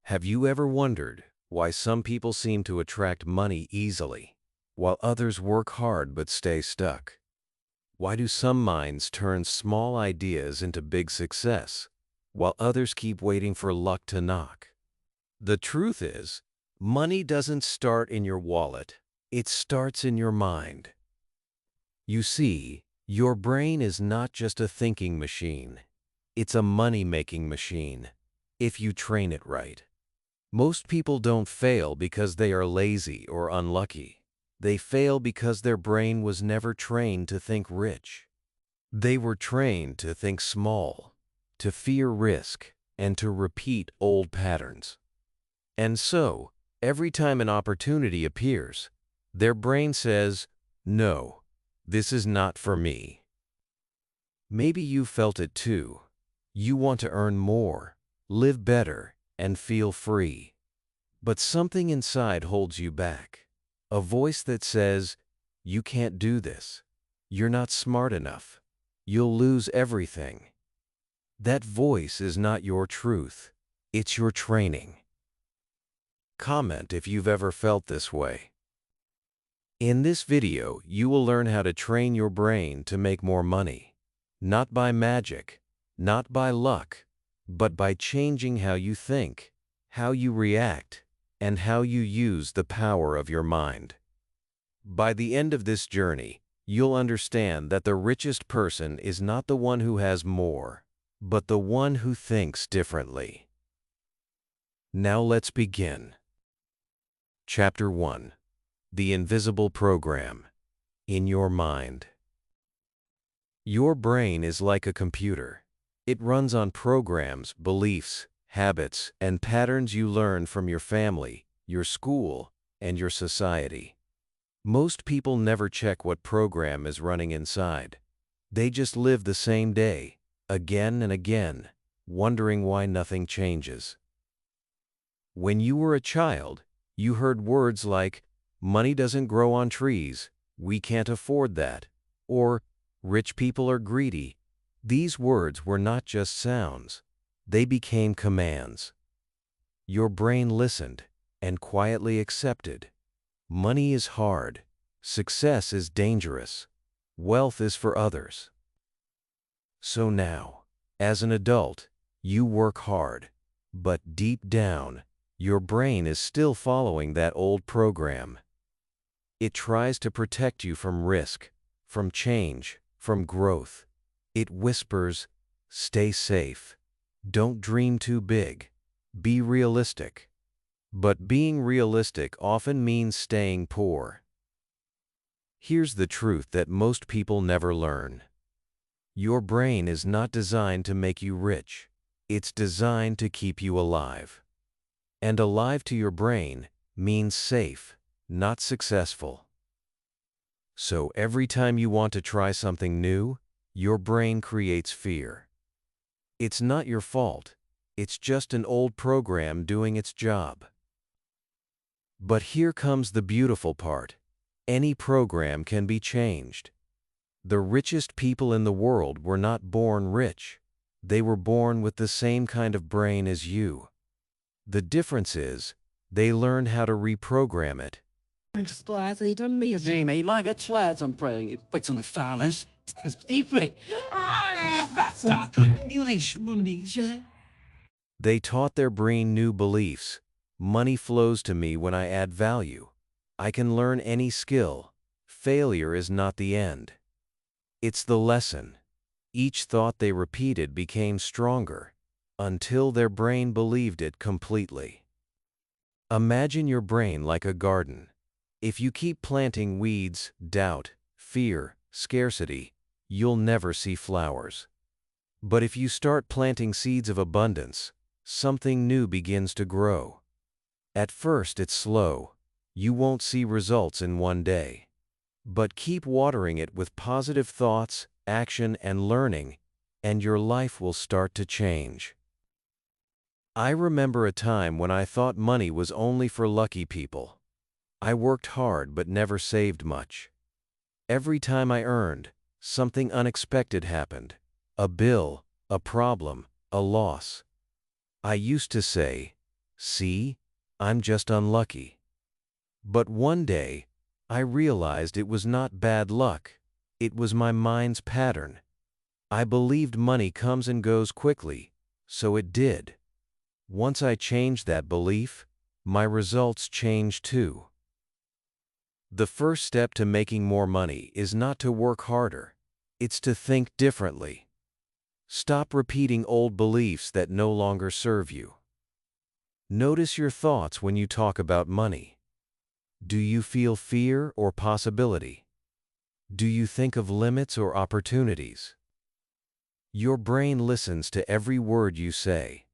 Have you ever wondered why some people seem to attract money easily, while others work hard but stay stuck? Why do some minds turn small ideas into big success, while others keep waiting for luck to knock? The truth is, money doesn't start in your wallet, it starts in your mind. You see, your brain is not just a thinking machine, it's a money-making machine, if you train it right. Most people don't fail because they are lazy or unlucky. They fail because their brain was never trained to think rich. They were trained to think small, to fear risk, and to repeat old patterns. And so, every time an opportunity appears, their brain says, "No, this is not for me." Maybe you felt it too. You want to earn more, live better, and feel free. But something inside holds you back. A voice that says, "You can't do this. You're not smart enough. You'll lose everything." That voice is not your truth. It's your training. Comment if you've ever felt this way. In this video, you will learn how to train your brain to make more money. Not by magic, not by luck, but by changing how you think, how you react, and how you use the power of your mind. By the end of this journey, you'll understand that the richest person is not the one who has more, but the one who thinks differently. Now let's begin. Chapter 1. The Invisible Program. In your mind. Your brain is like a computer. It runs on programs, beliefs, habits, and patterns you learn from your family, your school, and your society. Most people never check what program is running inside. They just live the same day, again and again, wondering why nothing changes. When you were a child, you heard words like, "Money doesn't grow on trees, we can't afford that," or "Rich people are greedy." These words were not just sounds. They became commands. Your brain listened and quietly accepted. Money is hard. Success is dangerous. Wealth is for others. So now, as an adult, you work hard, but deep down, your brain is still following that old program. It tries to protect you from risk, from change, from growth. It whispers, "Stay safe. Don't dream too big. Be realistic." But being realistic often means staying poor. Here's the truth that most people never learn. Your brain is not designed to make you rich. It's designed to keep you alive. And alive to your brain means safe, not successful. So every time you want to try something new, your brain creates fear. It's not your fault. It's just an old program doing its job. But here comes the beautiful part. Any program can be changed. The richest people in the world were not born rich. They were born with the same kind of brain as you. The difference is, they learned how to reprogram it. They taught their brain new beliefs. Money flows to me when I add value. I can learn any skill. Failure is not the end. It's the lesson. Each thought they repeated became stronger, until their brain believed it completely. Imagine your brain like a garden. If you keep planting weeds, doubt, fear, scarcity, you'll never see flowers. But if you start planting seeds of abundance, something new begins to grow. At first it's slow. You won't see results in one day. But keep watering it with positive thoughts, action, and learning, and your life will start to change. I remember a time when I thought money was only for lucky people. I worked hard but never saved much. Every time I earned, something unexpected happened. A bill, a problem, a loss. I used to say, See, I'm just unlucky. But one day, I realized it was not bad luck. It was my mind's pattern. I believed money comes and goes quickly, so it did. Once I changed that belief, my results changed too. The first step to making more money is not to work harder. It's to think differently. Stop repeating old beliefs that no longer serve you. Notice your thoughts when you talk about money. Do you feel fear or possibility? Do you think of limits or opportunities? Your brain listens to every word you say.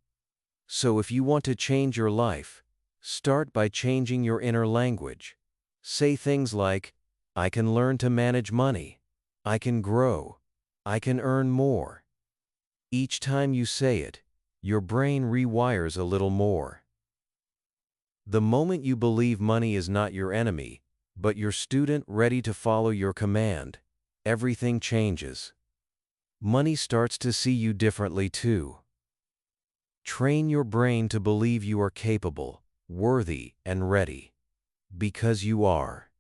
So if you want to change your life, start by changing your inner language. Say things like, I can learn to manage money. I can grow. I can earn more. Each time you say it, your brain rewires a little more. The moment you believe money is not your enemy, but your student ready to follow your command, everything changes. Money starts to see you differently too. Train your brain to believe you are capable, worthy, and ready. Because you are.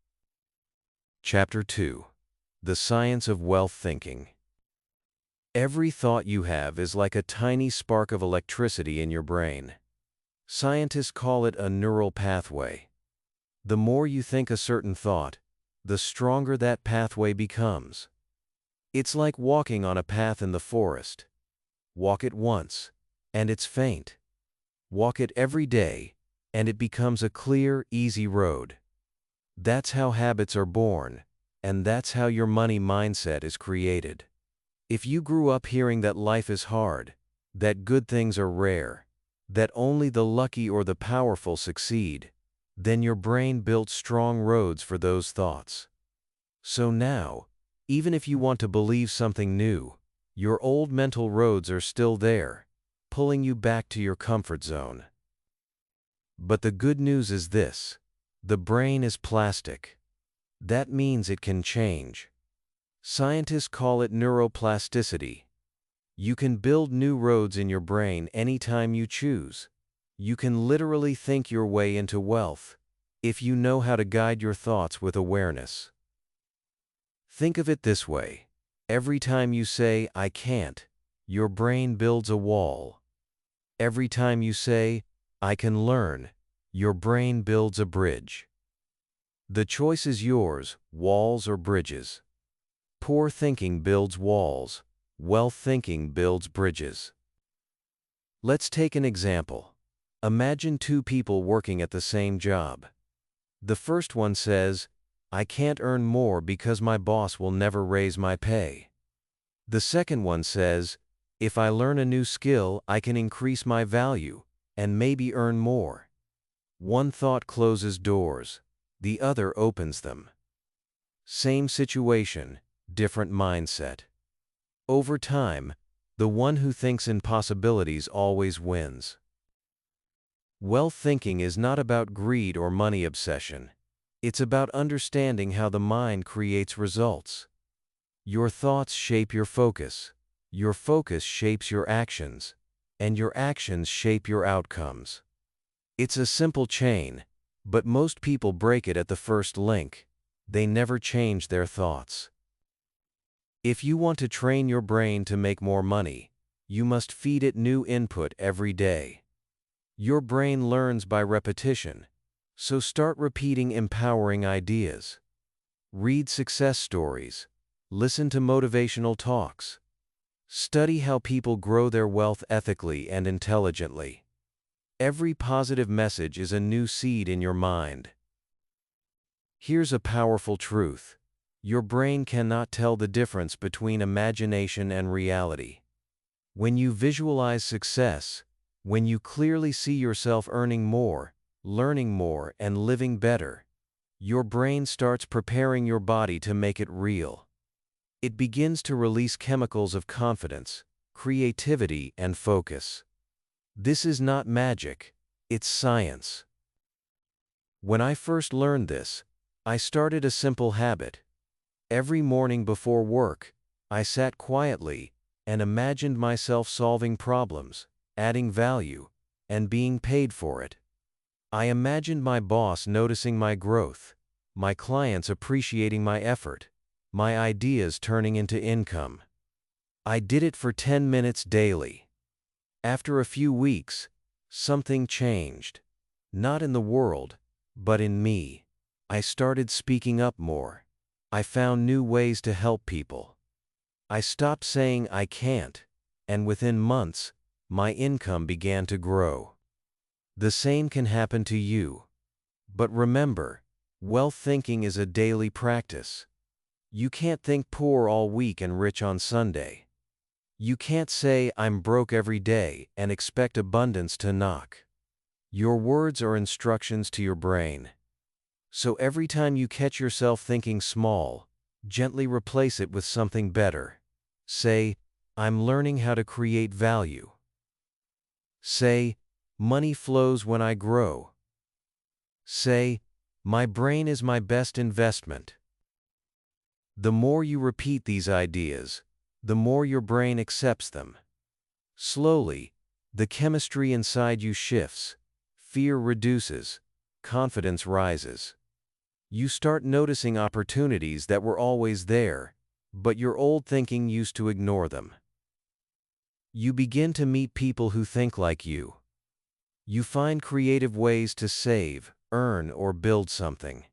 Chapter 2. The Science of Wealth Thinking. Every thought you have is like a tiny spark of electricity in your brain. Scientists call it a neural pathway. The more you think a certain thought, the stronger that pathway becomes. It's like walking on a path in the forest. Walk it once, and it's faint. Walk it every day, and it becomes a clear, easy road. That's how habits are born, and that's how your money mindset is created. If you grew up hearing that life is hard, that good things are rare, that only the lucky or the powerful succeed, then your brain built strong roads for those thoughts. So now, even if you want to believe something new, your old mental roads are still there, pulling you back to your comfort zone. But the good news is this: the brain is plastic. That means it can change. Scientists call it neuroplasticity. You can build new roads in your brain anytime you choose. You can literally think your way into wealth, if you know how to guide your thoughts with awareness. Think of it this way: every time you say, I can't, your brain builds a wall. Every time you say, I can learn, your brain builds a bridge. The choice is yours, walls or bridges. Poor thinking builds walls. Wealth thinking builds bridges. Let's take an example. Imagine two people working at the same job. The first one says, I can't earn more because my boss will never raise my pay. The second one says, if I learn a new skill, I can increase my value and maybe earn more. One thought closes doors, the other opens them. Same situation, different mindset. Over time, the one who thinks in possibilities always wins. Wealth thinking is not about greed or money obsession. It's about understanding how the mind creates results. Your thoughts shape your focus shapes your actions, and your actions shape your outcomes. It's a simple chain, but most people break it at the first link. They never change their thoughts. If you want to train your brain to make more money, you must feed it new input every day. Your brain learns by repetition, so start repeating empowering ideas. Read success stories. Listen to motivational talks. Study how people grow their wealth ethically and intelligently. Every positive message is a new seed in your mind. Here's a powerful truth. Your brain cannot tell the difference between imagination and reality. When you visualize success, when you clearly see yourself earning more, learning more, and living better, your brain starts preparing your body to make it real. It begins to release chemicals of confidence, creativity, and focus. This is not magic, it's science. When I first learned this, I started a simple habit. Every morning before work, I sat quietly and imagined myself solving problems, adding value, and being paid for it. I imagined my boss noticing my growth, my clients appreciating my effort, my ideas turning into income. I did it for 10 minutes daily. After a few weeks, something changed. Not in the world, but in me. I started speaking up more. I found new ways to help people. I stopped saying I can't, and within months, my income began to grow. The same can happen to you. But remember, wealth thinking is a daily practice. You can't think poor all week and rich on Sunday. You can't say I'm broke every day and expect abundance to knock. Your words are instructions to your brain. So every time you catch yourself thinking small, gently replace it with something better. Say, I'm learning how to create value. Say, money flows when I grow. Say, my brain is my best investment. The more you repeat these ideas, the more your brain accepts them. Slowly, the chemistry inside you shifts, fear reduces, confidence rises. You start noticing opportunities that were always there, but your old thinking used to ignore them. You begin to meet people who think like you. You find creative ways to save, earn, or build something.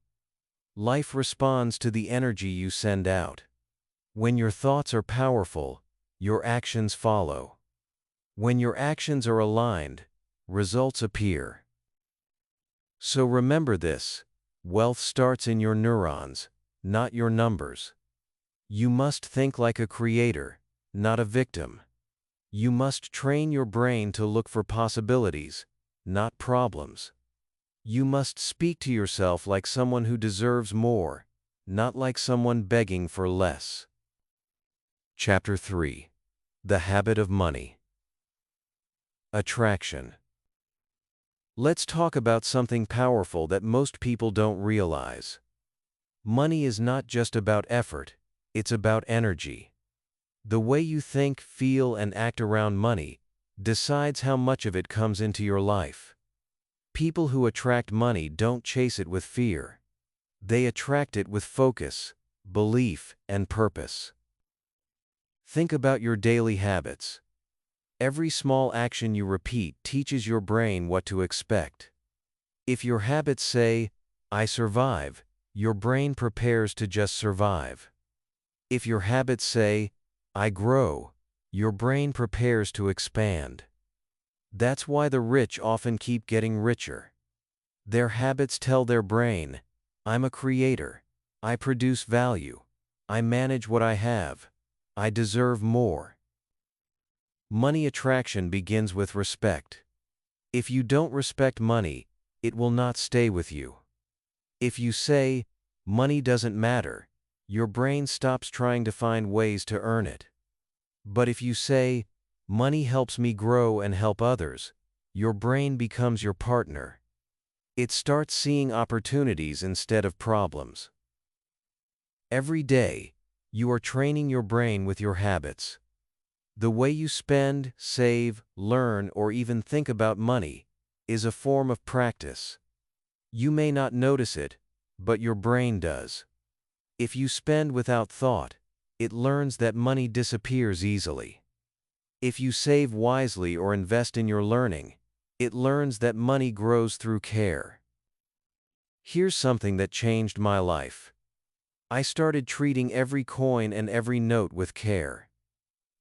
Life responds to the energy you send out. When your thoughts are powerful, your actions follow. When your actions are aligned, results appear. So remember this: wealth starts in your neurons, not your numbers. You must think like a creator, not a victim. You must train your brain to look for possibilities, not problems. You must speak to yourself like someone who deserves more, not like someone begging for less. Chapter 3. The Habit of Money. Attraction. Let's talk about something powerful that most people don't realize. Money is not just about effort, it's about energy. The way you think, feel, and act around money decides how much of it comes into your life. People who attract money don't chase it with fear. They attract it with focus, belief, and purpose. Think about your daily habits. Every small action you repeat teaches your brain what to expect. If your habits say, I survive, your brain prepares to just survive. If your habits say, I grow, your brain prepares to expand. That's why the rich often keep getting richer. Their habits tell their brain, I'm a creator, I produce value, I manage what I have, I deserve more. Money attraction begins with respect. If you don't respect money, it will not stay with you. If you say, money doesn't matter, your brain stops trying to find ways to earn it. But if you say, money helps me grow and help others, your brain becomes your partner. It starts seeing opportunities instead of problems. Every day, you are training your brain with your habits. The way you spend, save, learn, or even think about money is a form of practice. You may not notice it, but your brain does. If you spend without thought, it learns that money disappears easily. If you save wisely or invest in your learning, it learns that money grows through care. Here's something that changed my life. I started treating every coin and every note with care.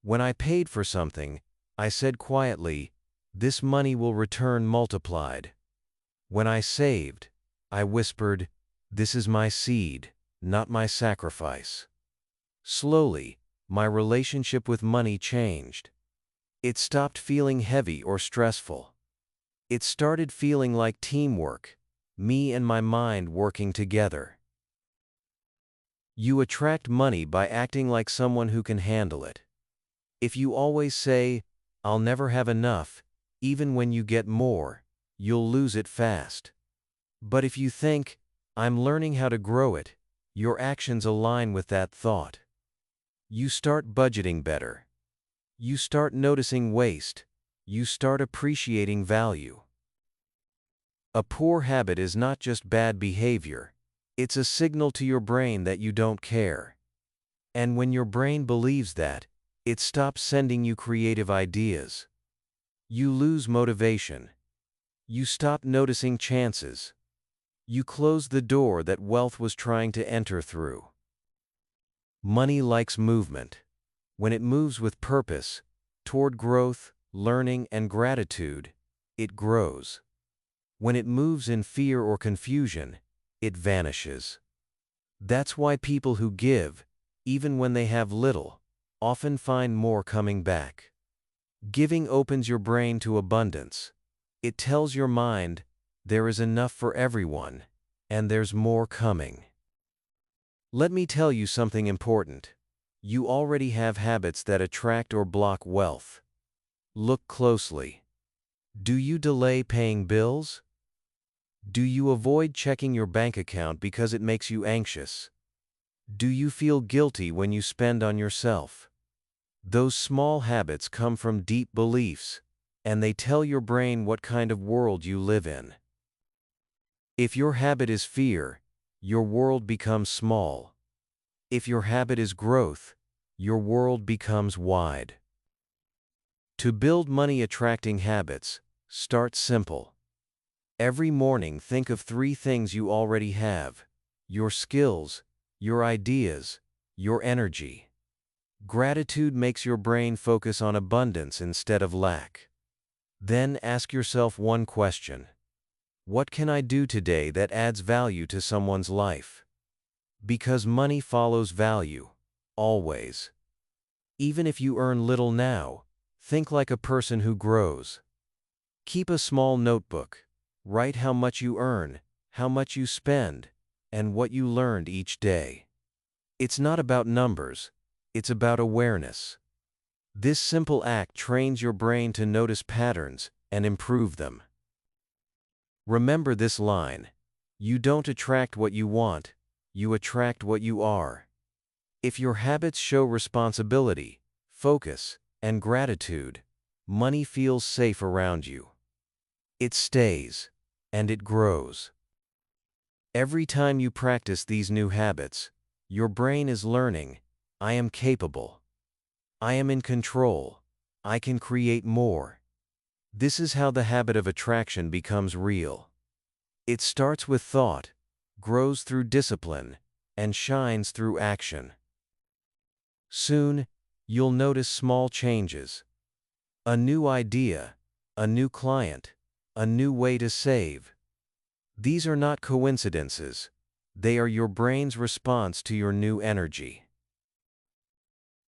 When I paid for something, I said quietly, this money will return multiplied. When I saved, I whispered, this is my seed, not my sacrifice. Slowly, my relationship with money changed. It stopped feeling heavy or stressful. It started feeling like teamwork, me and my mind working together. You attract money by acting like someone who can handle it. If you always say, I'll never have enough, even when you get more, you'll lose it fast. But if you think, I'm learning how to grow it, your actions align with that thought. You start budgeting better. You start noticing waste. You start appreciating value. A poor habit is not just bad behavior, it's a signal to your brain that you don't care. And when your brain believes that, it stops sending you creative ideas. You lose motivation. You stop noticing chances. You close the door that wealth was trying to enter through. Money likes movement. When it moves with purpose, toward growth, learning, and gratitude, it grows. When it moves in fear or confusion, it vanishes. That's why people who give, even when they have little, often find more coming back. Giving opens your brain to abundance. It tells your mind, there is enough for everyone, and there's more coming. Let me tell you something important. You already have habits that attract or block wealth. Look closely. Do you delay paying bills? Do you avoid checking your bank account because it makes you anxious? Do you feel guilty when you spend on yourself? Those small habits come from deep beliefs, and they tell your brain what kind of world you live in. If your habit is fear, your world becomes small. If your habit is growth, your world becomes wide. To build money-attracting habits, start simple. Every morning think of 3 things you already have: your skills, your ideas, your energy. Gratitude makes your brain focus on abundance instead of lack. Then ask yourself one question. What can I do today that adds value to someone's life? Because money follows value, always. Even if you earn little now, think like a person who grows. Keep a small notebook. Write how much you earn, how much you spend, and what you learned each day. It's not about numbers, it's about awareness. This simple act trains your brain to notice patterns and improve them. Remember this line: you don't attract what you want, you attract what you are. If your habits show responsibility, focus, and gratitude, money feels safe around you. It stays, and it grows. Every time you practice these new habits, your brain is learning, I am capable. I am in control. I can create more. This is how the habit of attraction becomes real. It starts with thought, grows through discipline, and shines through action. Soon, you'll notice small changes. A new idea, a new client, a new way to save. These are not coincidences. They are your brain's response to your new energy.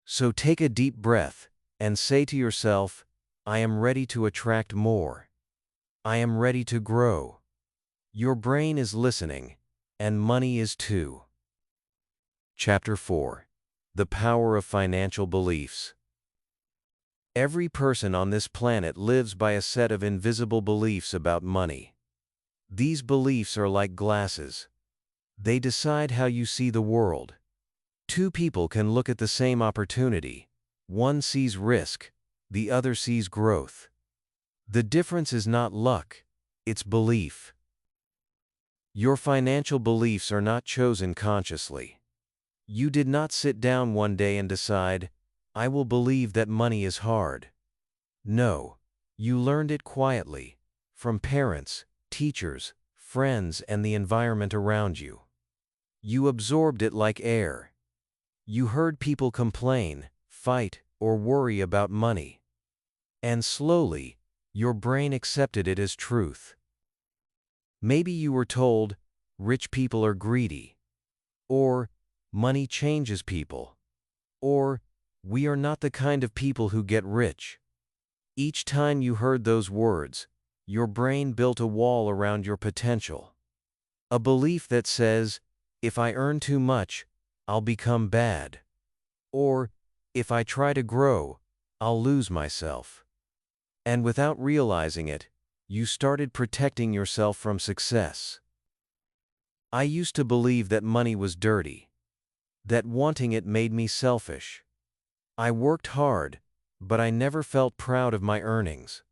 So take a deep breath and say to yourself, I am ready to attract more. I am ready to grow. Your brain is listening, and money is too. Chapter 4. The Power of Financial Beliefs. Every person on this planet lives by a set of invisible beliefs about money. These beliefs are like glasses. They decide how you see the world. 2 people can look at the same opportunity. One sees risk, the other sees growth. The difference is not luck, it's belief. Your financial beliefs are not chosen consciously. You did not sit down one day and decide, I will believe that money is hard. No, you learned it quietly, from parents, teachers, friends, and the environment around you. You absorbed it like air. You heard people complain, fight, or worry about money. And slowly, your brain accepted it as truth. Maybe you were told, rich people are greedy. Or, money changes people. Or, we are not the kind of people who get rich. Each time you heard those words, your brain built a wall around your potential. A belief that says, if I earn too much, I'll become bad. Or, if I try to grow, I'll lose myself. And without realizing it, you started protecting yourself from success. I used to believe that money was dirty, that wanting it made me selfish. I worked hard, but I never felt proud of my earnings.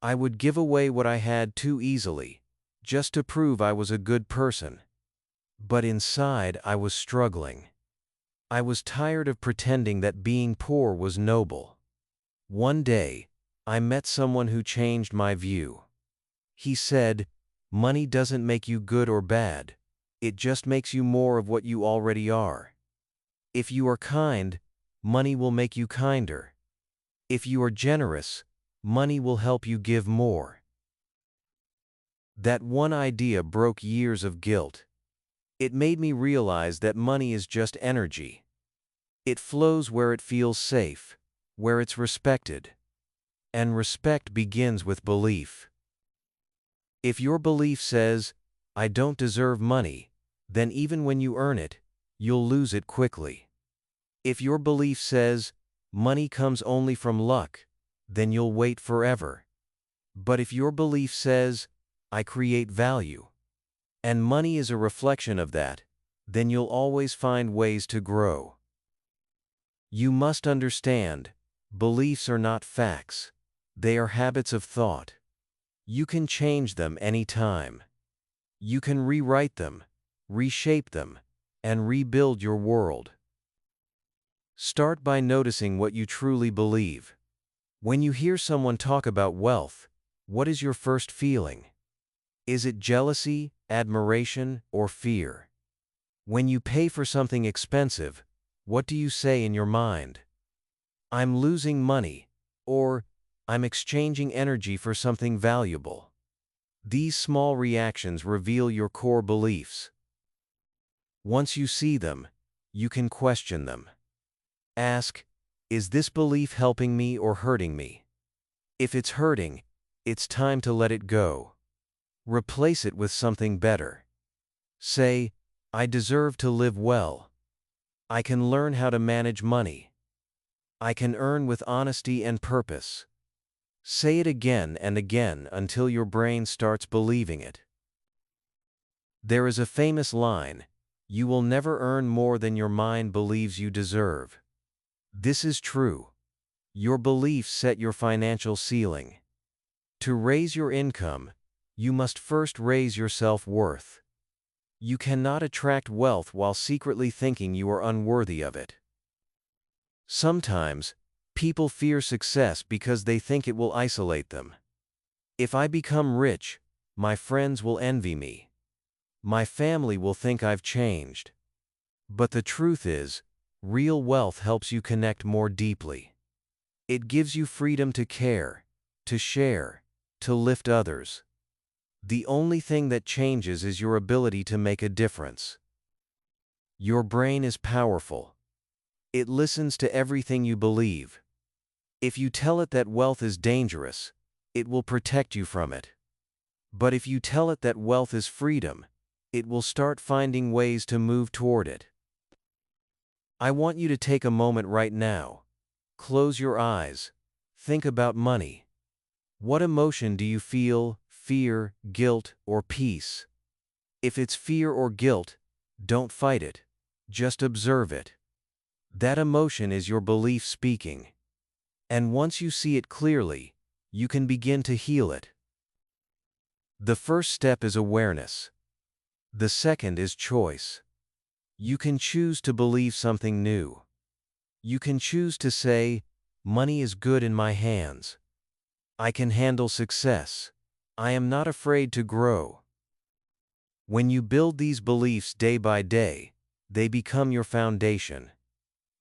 I would give away what I had too easily, just to prove I was a good person. But inside, I was struggling. I was tired of pretending that being poor was noble. One day, I met someone who changed my view. He said, "Money doesn't make you good or bad. It just makes you more of what you already are. If you are kind, money will make you kinder. If you are generous, money will help you give more." That one idea broke years of guilt. It made me realize that money is just energy. It flows where it feels safe, where it's respected. And respect begins with belief. If your belief says, "I don't deserve money," then even when you earn it, you'll lose it quickly. If your belief says, "Money comes only from luck," then you'll wait forever. But if your belief says, "I create value," and money is a reflection of that, then you'll always find ways to grow. You must understand, beliefs are not facts. They are habits of thought. You can change them anytime. You can rewrite them, reshape them, and rebuild your world. Start by noticing what you truly believe. When you hear someone talk about wealth, what is your first feeling? Is it jealousy, admiration, or fear? When you pay for something expensive, what do you say in your mind? "I'm losing money," or "I'm exchanging energy for something valuable." These small reactions reveal your core beliefs. Once you see them, you can question them. Ask, "Is this belief helping me or hurting me?" If it's hurting, it's time to let it go. Replace it with something better. Say, "I deserve to live well. I can learn how to manage money. I can earn with honesty and purpose." Say it again and again until your brain starts believing it. There is a famous line, "You will never earn more than your mind believes you deserve." This is true. Your beliefs set your financial ceiling. To raise your income, you must first raise your self-worth. You cannot attract wealth while secretly thinking you are unworthy of it. Sometimes, people fear success because they think it will isolate them. "If I become rich, my friends will envy me. My family will think I've changed." But the truth is, real wealth helps you connect more deeply. It gives you freedom to care, to share, to lift others. The only thing that changes is your ability to make a difference. Your brain is powerful. It listens to everything you believe. If you tell it that wealth is dangerous, it will protect you from it. But if you tell it that wealth is freedom, it will start finding ways to move toward it. I want you to take a moment right now. Close your eyes. Think about money. What emotion do you feel? Fear, guilt, or peace? If it's fear or guilt, don't fight it. Just observe it. That emotion is your belief speaking. And once you see it clearly, you can begin to heal it. The first step is awareness. The second is choice. You can choose to believe something new. You can choose to say, "Money is good in my hands. I can handle success. I am not afraid to grow." When you build these beliefs day by day, they become your foundation.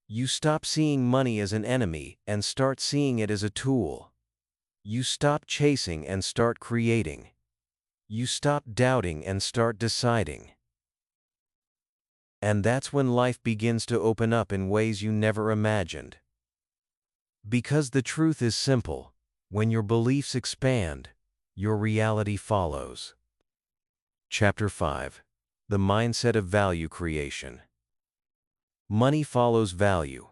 You stop seeing money as an enemy and start seeing it as a tool. You stop chasing and start creating. You stop doubting and start deciding. And that's when life begins to open up in ways you never imagined. Because the truth is simple, when your beliefs expand, your reality follows. Chapter 5. The Mindset of Value Creation. Money follows value.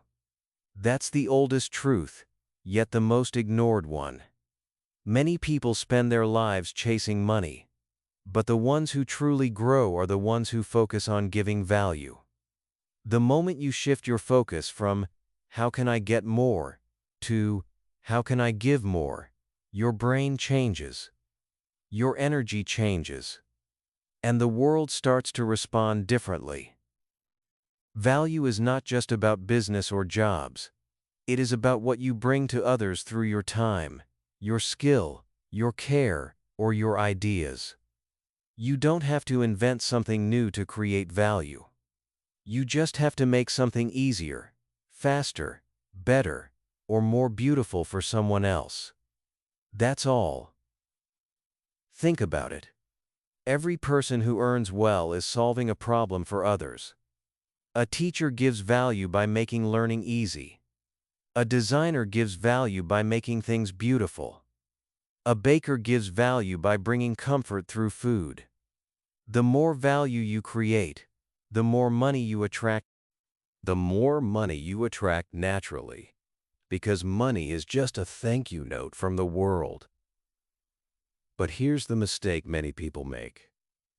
That's the oldest truth, yet the most ignored one. Many people spend their lives chasing money, but the ones who truly grow are the ones who focus on giving value. The moment you shift your focus from, "How can I get more?" to, "How can I give more?" your brain changes. your energy changes, and the world starts to respond differently. Value is not just about business or jobs. It is about what you bring to others through your time, your skill, your care, or your ideas. You don't have to invent something new to create value. You just have to make something easier, faster, better, or more beautiful for someone else. That's all. Think about it. Every person who earns well is solving a problem for others. A teacher gives value by making learning easy. A designer gives value by making things beautiful. A baker gives value by bringing comfort through food. The more value you create, the more money you attract. The more money you attract naturally, because money is just a thank you note from the world. But here's the mistake many people make.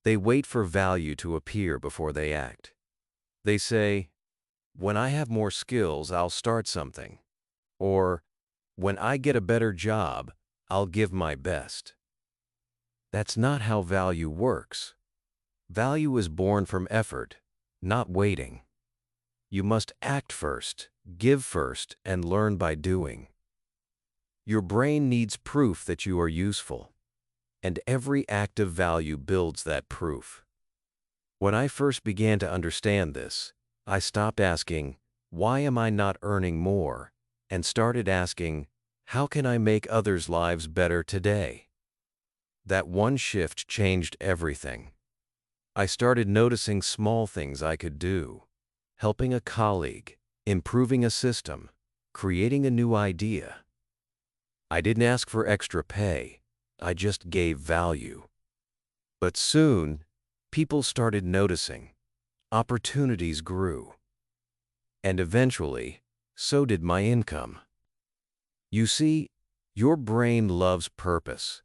They wait for value to appear before they act. They say, "When I have more skills, I'll start something." Or, "When I get a better job, I'll give my best." That's not how value works. Value is born from effort, not waiting. You must act first, give first, and learn by doing. Your brain needs proof that you are useful, and every act of value builds that proof. When I first began to understand this, I stopped asking, "Why am I not earning more?" and started asking, "How can I make others' lives better today?" That one shift changed everything. I started noticing small things I could do: helping a colleague, improving a system, creating a new idea. I didn't ask for extra pay, I just gave value. But soon, people started noticing. Opportunities grew. And eventually, so did my income. You see, your brain loves purpose.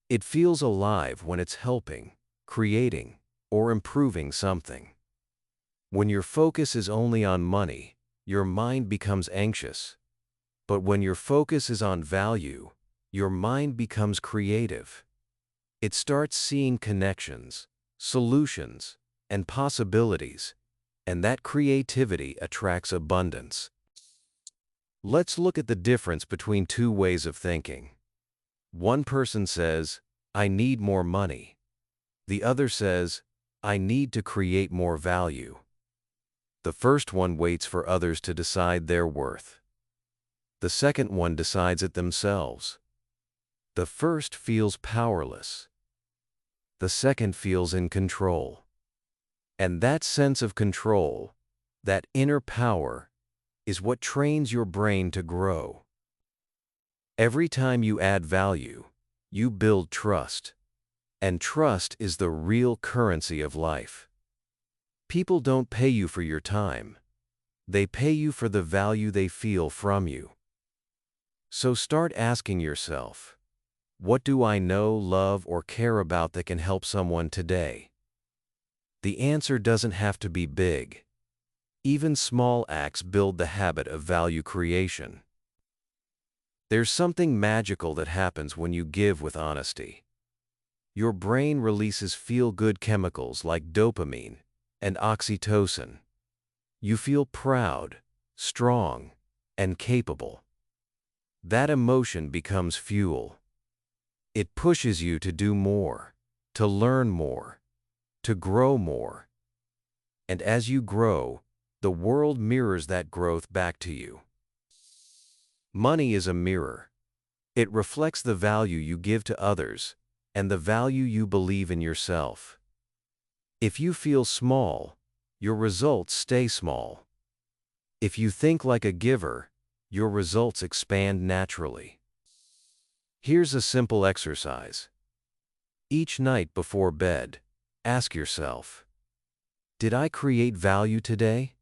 It feels alive when it's helping, creating, or improving something. When your focus is only on money, your mind becomes anxious. But when your focus is on value, your mind becomes creative. It starts seeing connections, solutions, and possibilities, and that creativity attracts abundance. Let's look at the difference between two ways of thinking. One person says, "I need more money." The other says, "I need to create more value." The first one waits for others to decide their worth. The second one decides it themselves. The first feels powerless. The second feels in control. And that sense of control, that inner power, is what trains your brain to grow. Every time you add value, you build trust. And trust is the real currency of life. People don't pay you for your time. They pay you for the value they feel from you. So start asking yourself, what do I know, love, or care about that can help someone today? The answer doesn't have to be big. Even small acts build the habit of value creation. There's something magical that happens when you give with honesty. Your brain releases feel-good chemicals like dopamine and oxytocin. You feel proud, strong, and capable. That emotion becomes fuel. It pushes you to do more, to learn more, to grow more. And as you grow, the world mirrors that growth back to you. Money is a mirror. It reflects the value you give to others and the value you believe in yourself. If you feel small, your results stay small. If you think like a giver, your results expand naturally. Here's a simple exercise. Each night before bed, ask yourself, did I create value today?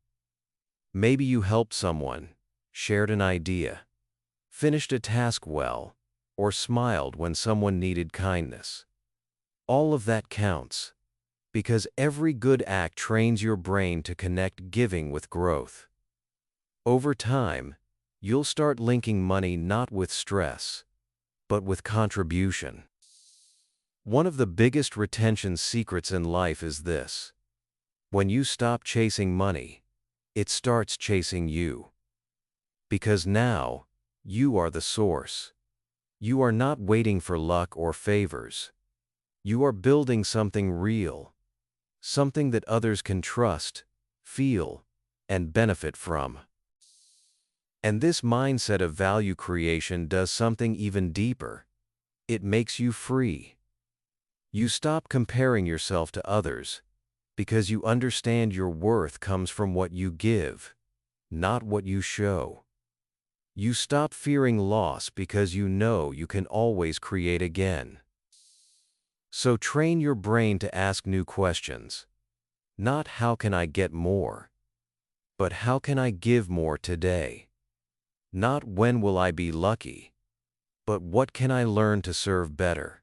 Maybe you helped someone, shared an idea, finished a task well, or smiled when someone needed kindness. All of that counts, because every good act trains your brain to connect giving with growth. Over time, you'll start linking money not with stress, but with contribution. One of the biggest retention secrets in life is this. When you stop chasing money, it starts chasing you. Because now, you are the source. You are not waiting for luck or favors. You are building something real, something that others can trust, feel, and benefit from. And this mindset of value creation does something even deeper. It makes you free. You stop comparing yourself to others because you understand your worth comes from what you give, not what you show. You stop fearing loss because you know you can always create again. So train your brain to ask new questions. Not how can I get more, but how can I give more today? Not when will I be lucky, but what can I learn to serve better?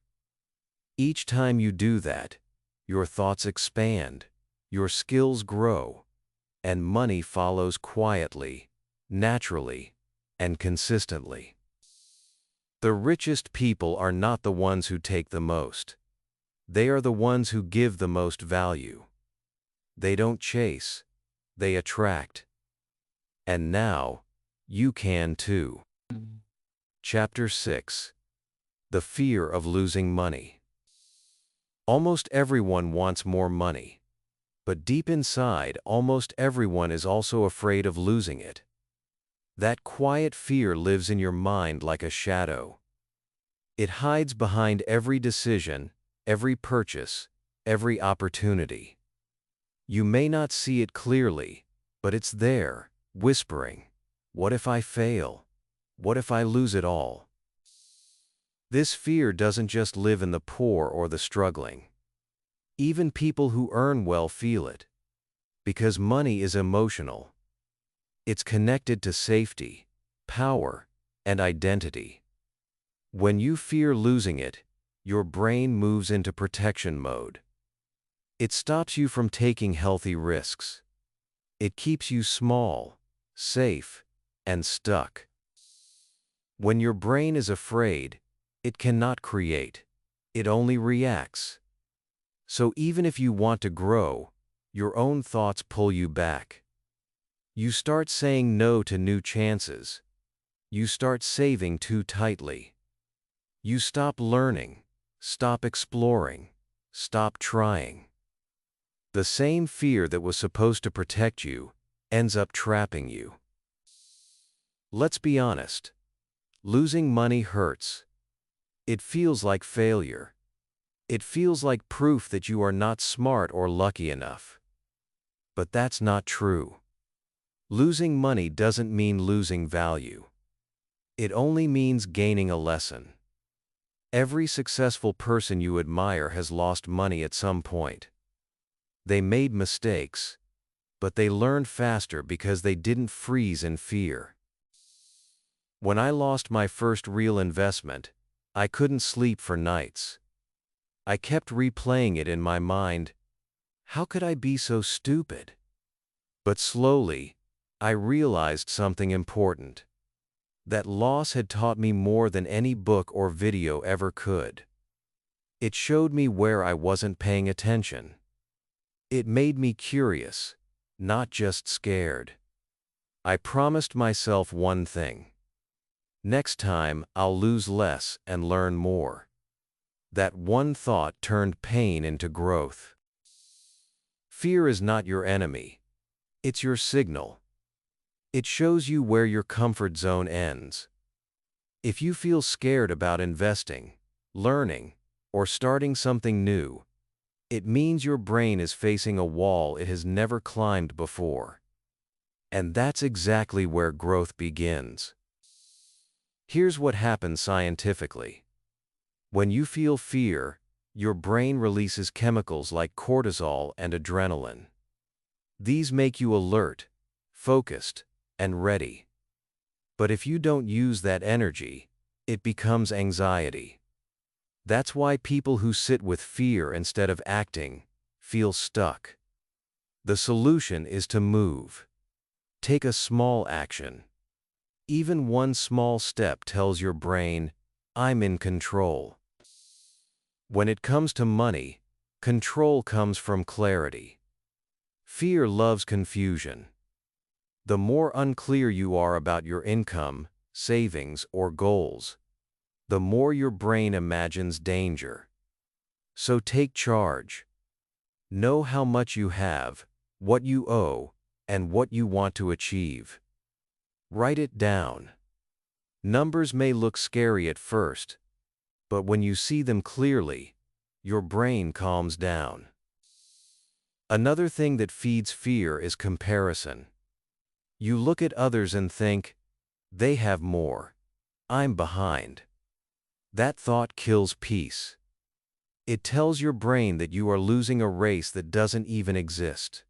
Each time you do that, your thoughts expand, your skills grow, and money follows quietly, naturally, and consistently. The richest people are not the ones who take the most. They are the ones who give the most value. They don't chase, they attract. And now, you can too. Chapter 6. The Fear of Losing Money. Almost everyone wants more money. But deep inside, almost everyone is also afraid of losing it. That quiet fear lives in your mind like a shadow. It hides behind every decision, every purchase, every opportunity. You may not see it clearly, but it's there, whispering, "What if I fail? What if I lose it all?" This fear doesn't just live in the poor or the struggling. Even people who earn well feel it. Because money is emotional. It's connected to safety, power, and identity. When you fear losing it, your brain moves into protection mode. It stops you from taking healthy risks. It keeps you small, safe, and stuck. When your brain is afraid, it cannot create. It only reacts. So even if you want to grow, your own thoughts pull you back. You start saying no to new chances. You start saving too tightly. You stop learning, stop exploring, stop trying. The same fear that was supposed to protect you ends up trapping you. Let's be honest. Losing money hurts. It feels like failure. It feels like proof that you are not smart or lucky enough. But that's not true. Losing money doesn't mean losing value. It only means gaining a lesson. Every successful person you admire has lost money at some point. They made mistakes, but they learned faster because they didn't freeze in fear. When I lost my first real investment, I couldn't sleep for nights. I kept replaying it in my mind. How could I be so stupid? But slowly, I realized something important. That loss had taught me more than any book or video ever could. It showed me where I wasn't paying attention. It made me curious, not just scared. I promised myself one thing. Next time, I'll lose less and learn more. That one thought turned pain into growth. Fear is not your enemy. It's your signal. It shows you where your comfort zone ends. If you feel scared about investing, learning, or starting something new, it means your brain is facing a wall it has never climbed before. And that's exactly where growth begins. Here's what happens scientifically. When you feel fear, your brain releases chemicals like cortisol and adrenaline. These make you alert, focused, and ready. But if you don't use that energy, it becomes anxiety. That's why people who sit with fear instead of acting feel stuck. The solution is to move. Take a small action. Even one small step tells your brain, "I'm in control." When it comes to money, control comes from clarity. Fear loves confusion. The more unclear you are about your income, savings, or goals, the more your brain imagines danger. So take charge. Know how much you have, what you owe, and what you want to achieve. Write it down. Numbers may look scary at first, but when you see them clearly, your brain calms down. Another thing that feeds fear is comparison. You look at others and think, they have more. I'm behind. That thought kills peace. It tells your brain that you are losing a race that doesn't even exist.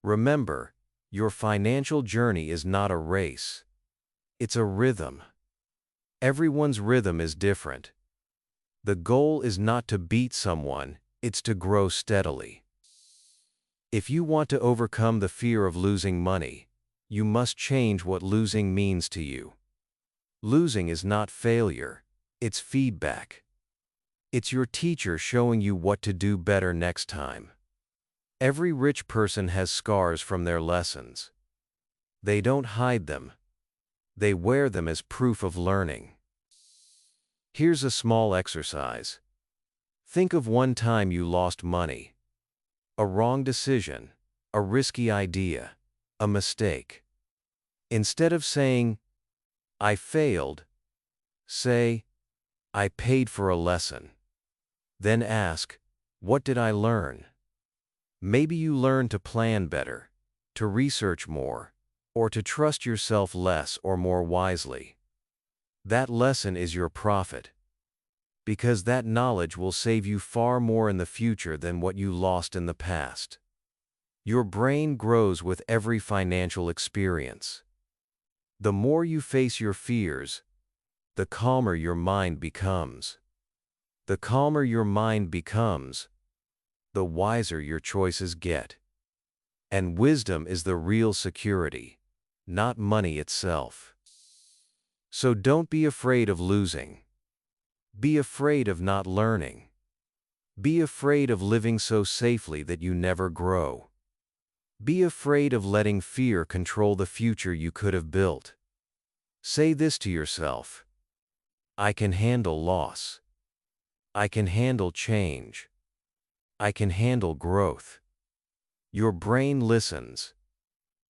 Remember, your financial journey is not a race. It's a rhythm. Everyone's rhythm is different. The goal is not to beat someone, it's to grow steadily. If you want to overcome the fear of losing money, you must change what losing means to you. Losing is not failure, it's feedback. It's your teacher showing you what to do better next time. Every rich person has scars from their lessons. They don't hide them. They wear them as proof of learning. Here's a small exercise. Think of one time you lost money. A wrong decision, a risky idea, a mistake. Instead of saying, I failed, say, I paid for a lesson. Then ask, what did I learn? Maybe you learned to plan better, to research more, or to trust yourself less or more wisely. That lesson is your profit, because that knowledge will save you far more in the future than what you lost in the past. Your brain grows with every financial experience. The more you face your fears, the calmer your mind becomes. The calmer your mind becomes, the wiser your choices get. And wisdom is the real security, not money itself. So don't be afraid of losing. Be afraid of not learning. Be afraid of living so safely that you never grow. Be afraid of letting fear control the future you could have built. Say this to yourself: I can handle loss. I can handle change. I can handle growth. Your brain listens,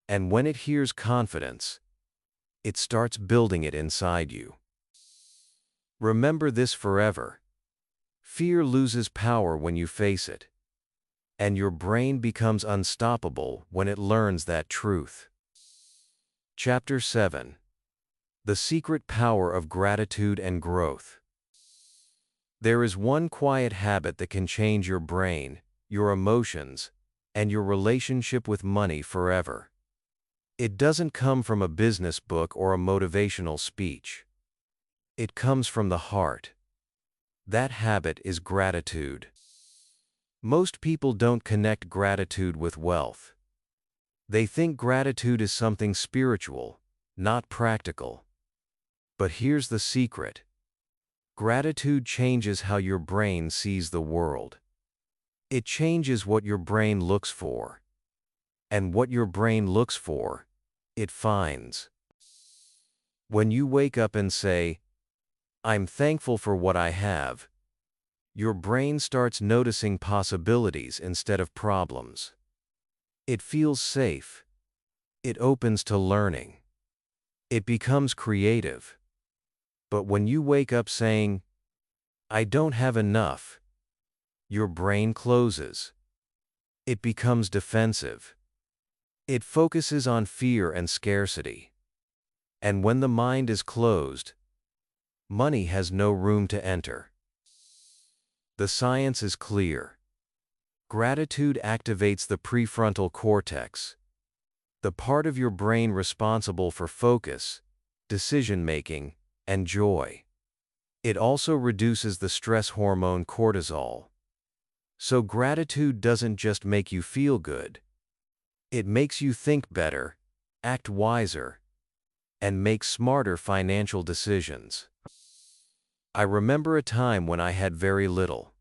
and when it hears confidence, it starts building it inside you. Remember this forever. Fear loses power when you face it, and your brain becomes unstoppable when it learns that truth. Chapter 7. The Secret Power of Gratitude and Growth. There is one quiet habit that can change your brain, your emotions, and your relationship with money forever. It doesn't come from a business book or a motivational speech. It comes from the heart. That habit is gratitude. Most people don't connect gratitude with wealth. They think gratitude is something spiritual, not practical. But here's the secret. Gratitude changes how your brain sees the world. It changes what your brain looks for. And what your brain looks for, it finds. When you wake up and say, I'm thankful for what I have, your brain starts noticing possibilities instead of problems. It feels safe. It opens to learning. It becomes creative. But when you wake up saying, I don't have enough, your brain closes. It becomes defensive. It focuses on fear and scarcity. And when the mind is closed, money has no room to enter. The science is clear. Gratitude activates the prefrontal cortex, the part of your brain responsible for focus, decision-making, and joy. It also reduces the stress hormone cortisol. So gratitude doesn't just make you feel good. It makes you think better, act wiser, and make smarter financial decisions. I remember a time when I had very little.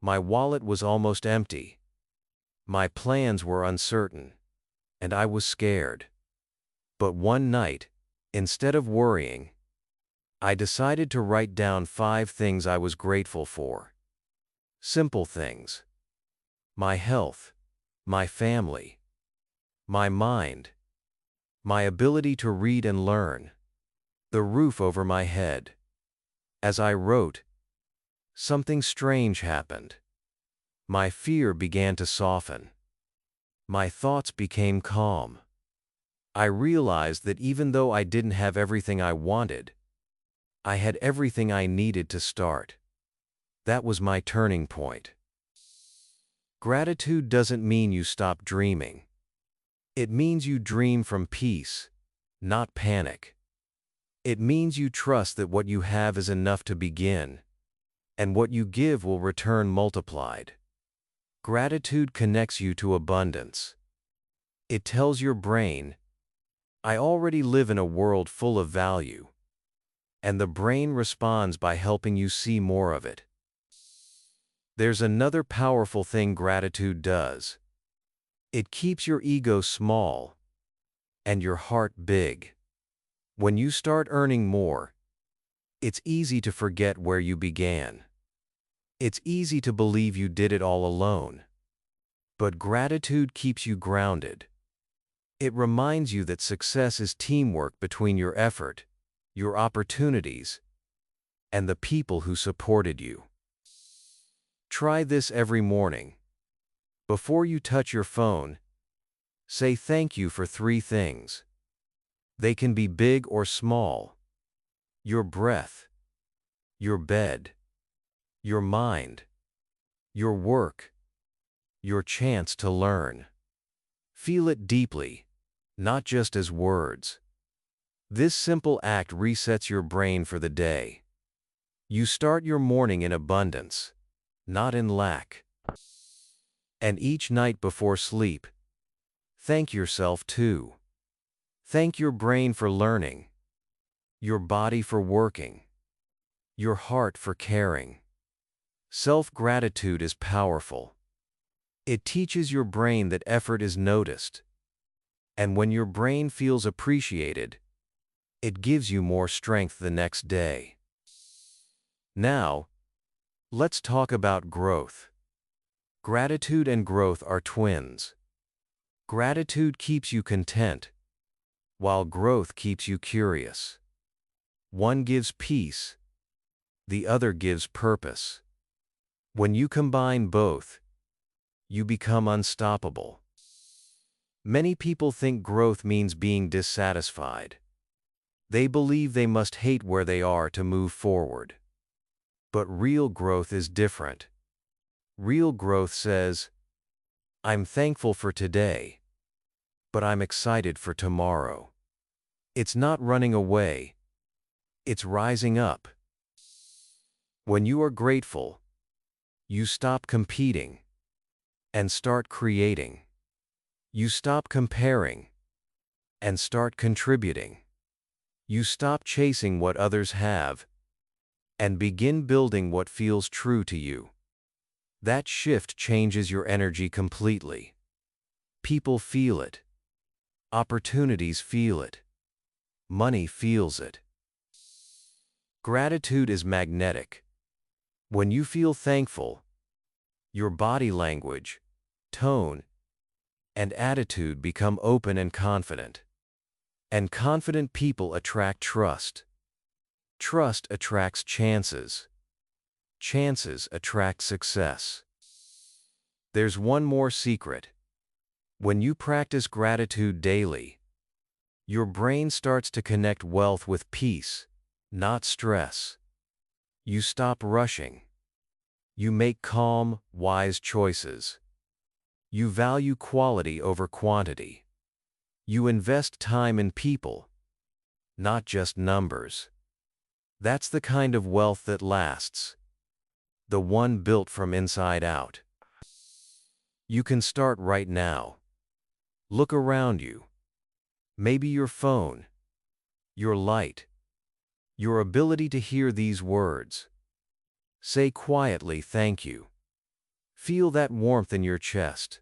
My wallet was almost empty. My plans were uncertain, and I was scared. But one night, instead of worrying, I decided to write down 5 things I was grateful for. Simple things. My health, my family, my mind, my ability to read and learn, the roof over my head. As I wrote, something strange happened. My fear began to soften. My thoughts became calm. I realized that even though I didn't have everything I wanted, I had everything I needed to start. That was my turning point. Gratitude doesn't mean you stop dreaming. It means you dream from peace, not panic. It means you trust that what you have is enough to begin, and what you give will return multiplied. Gratitude connects you to abundance. It tells your brain, I already live in a world full of value. And the brain responds by helping you see more of it. There's another powerful thing gratitude does. It keeps your ego small and your heart big. When you start earning more, it's easy to forget where you began. It's easy to believe you did it all alone. But gratitude keeps you grounded. It reminds you that success is teamwork between your effort, your opportunities, and the people who supported you. Try this every morning. Before you touch your phone, say thank you for 3 things. They can be big or small. Your breath, your bed, your mind, your work, your chance to learn. Feel it deeply, not just as words. This simple act resets your brain for the day. You start your morning in abundance, not in lack. And each night before sleep, thank yourself too. Thank your brain for learning, your body for working, your heart for caring. Self-gratitude is powerful. It teaches your brain that effort is noticed. And when your brain feels appreciated, it gives you more strength the next day. Now, let's talk about growth. Gratitude and growth are twins. Gratitude keeps you content, while growth keeps you curious. One gives peace, the other gives purpose. When you combine both, you become unstoppable. Many people think growth means being dissatisfied. They believe they must hate where they are to move forward. But real growth is different. Real growth says, I'm thankful for today, but I'm excited for tomorrow. It's not running away, it's rising up. When you are grateful, you stop competing and start creating. You stop comparing and start contributing. You stop chasing what others have and begin building what feels true to you. That shift changes your energy completely. People feel it. Opportunities feel it. Money feels it. Gratitude is magnetic. When you feel thankful, your body language, tone, and attitude become open and confident. And confident people attract trust. Trust attracts chances. Chances attract success. There's one more secret. When you practice gratitude daily, your brain starts to connect wealth with peace, not stress. You stop rushing. You make calm, wise choices. You value quality over quantity. You invest time in people, not just numbers. That's the kind of wealth that lasts. The one built from inside out. You can start right now. Look around you. Maybe your phone, your light, your ability to hear these words. Say quietly, thank you. Feel that warmth in your chest.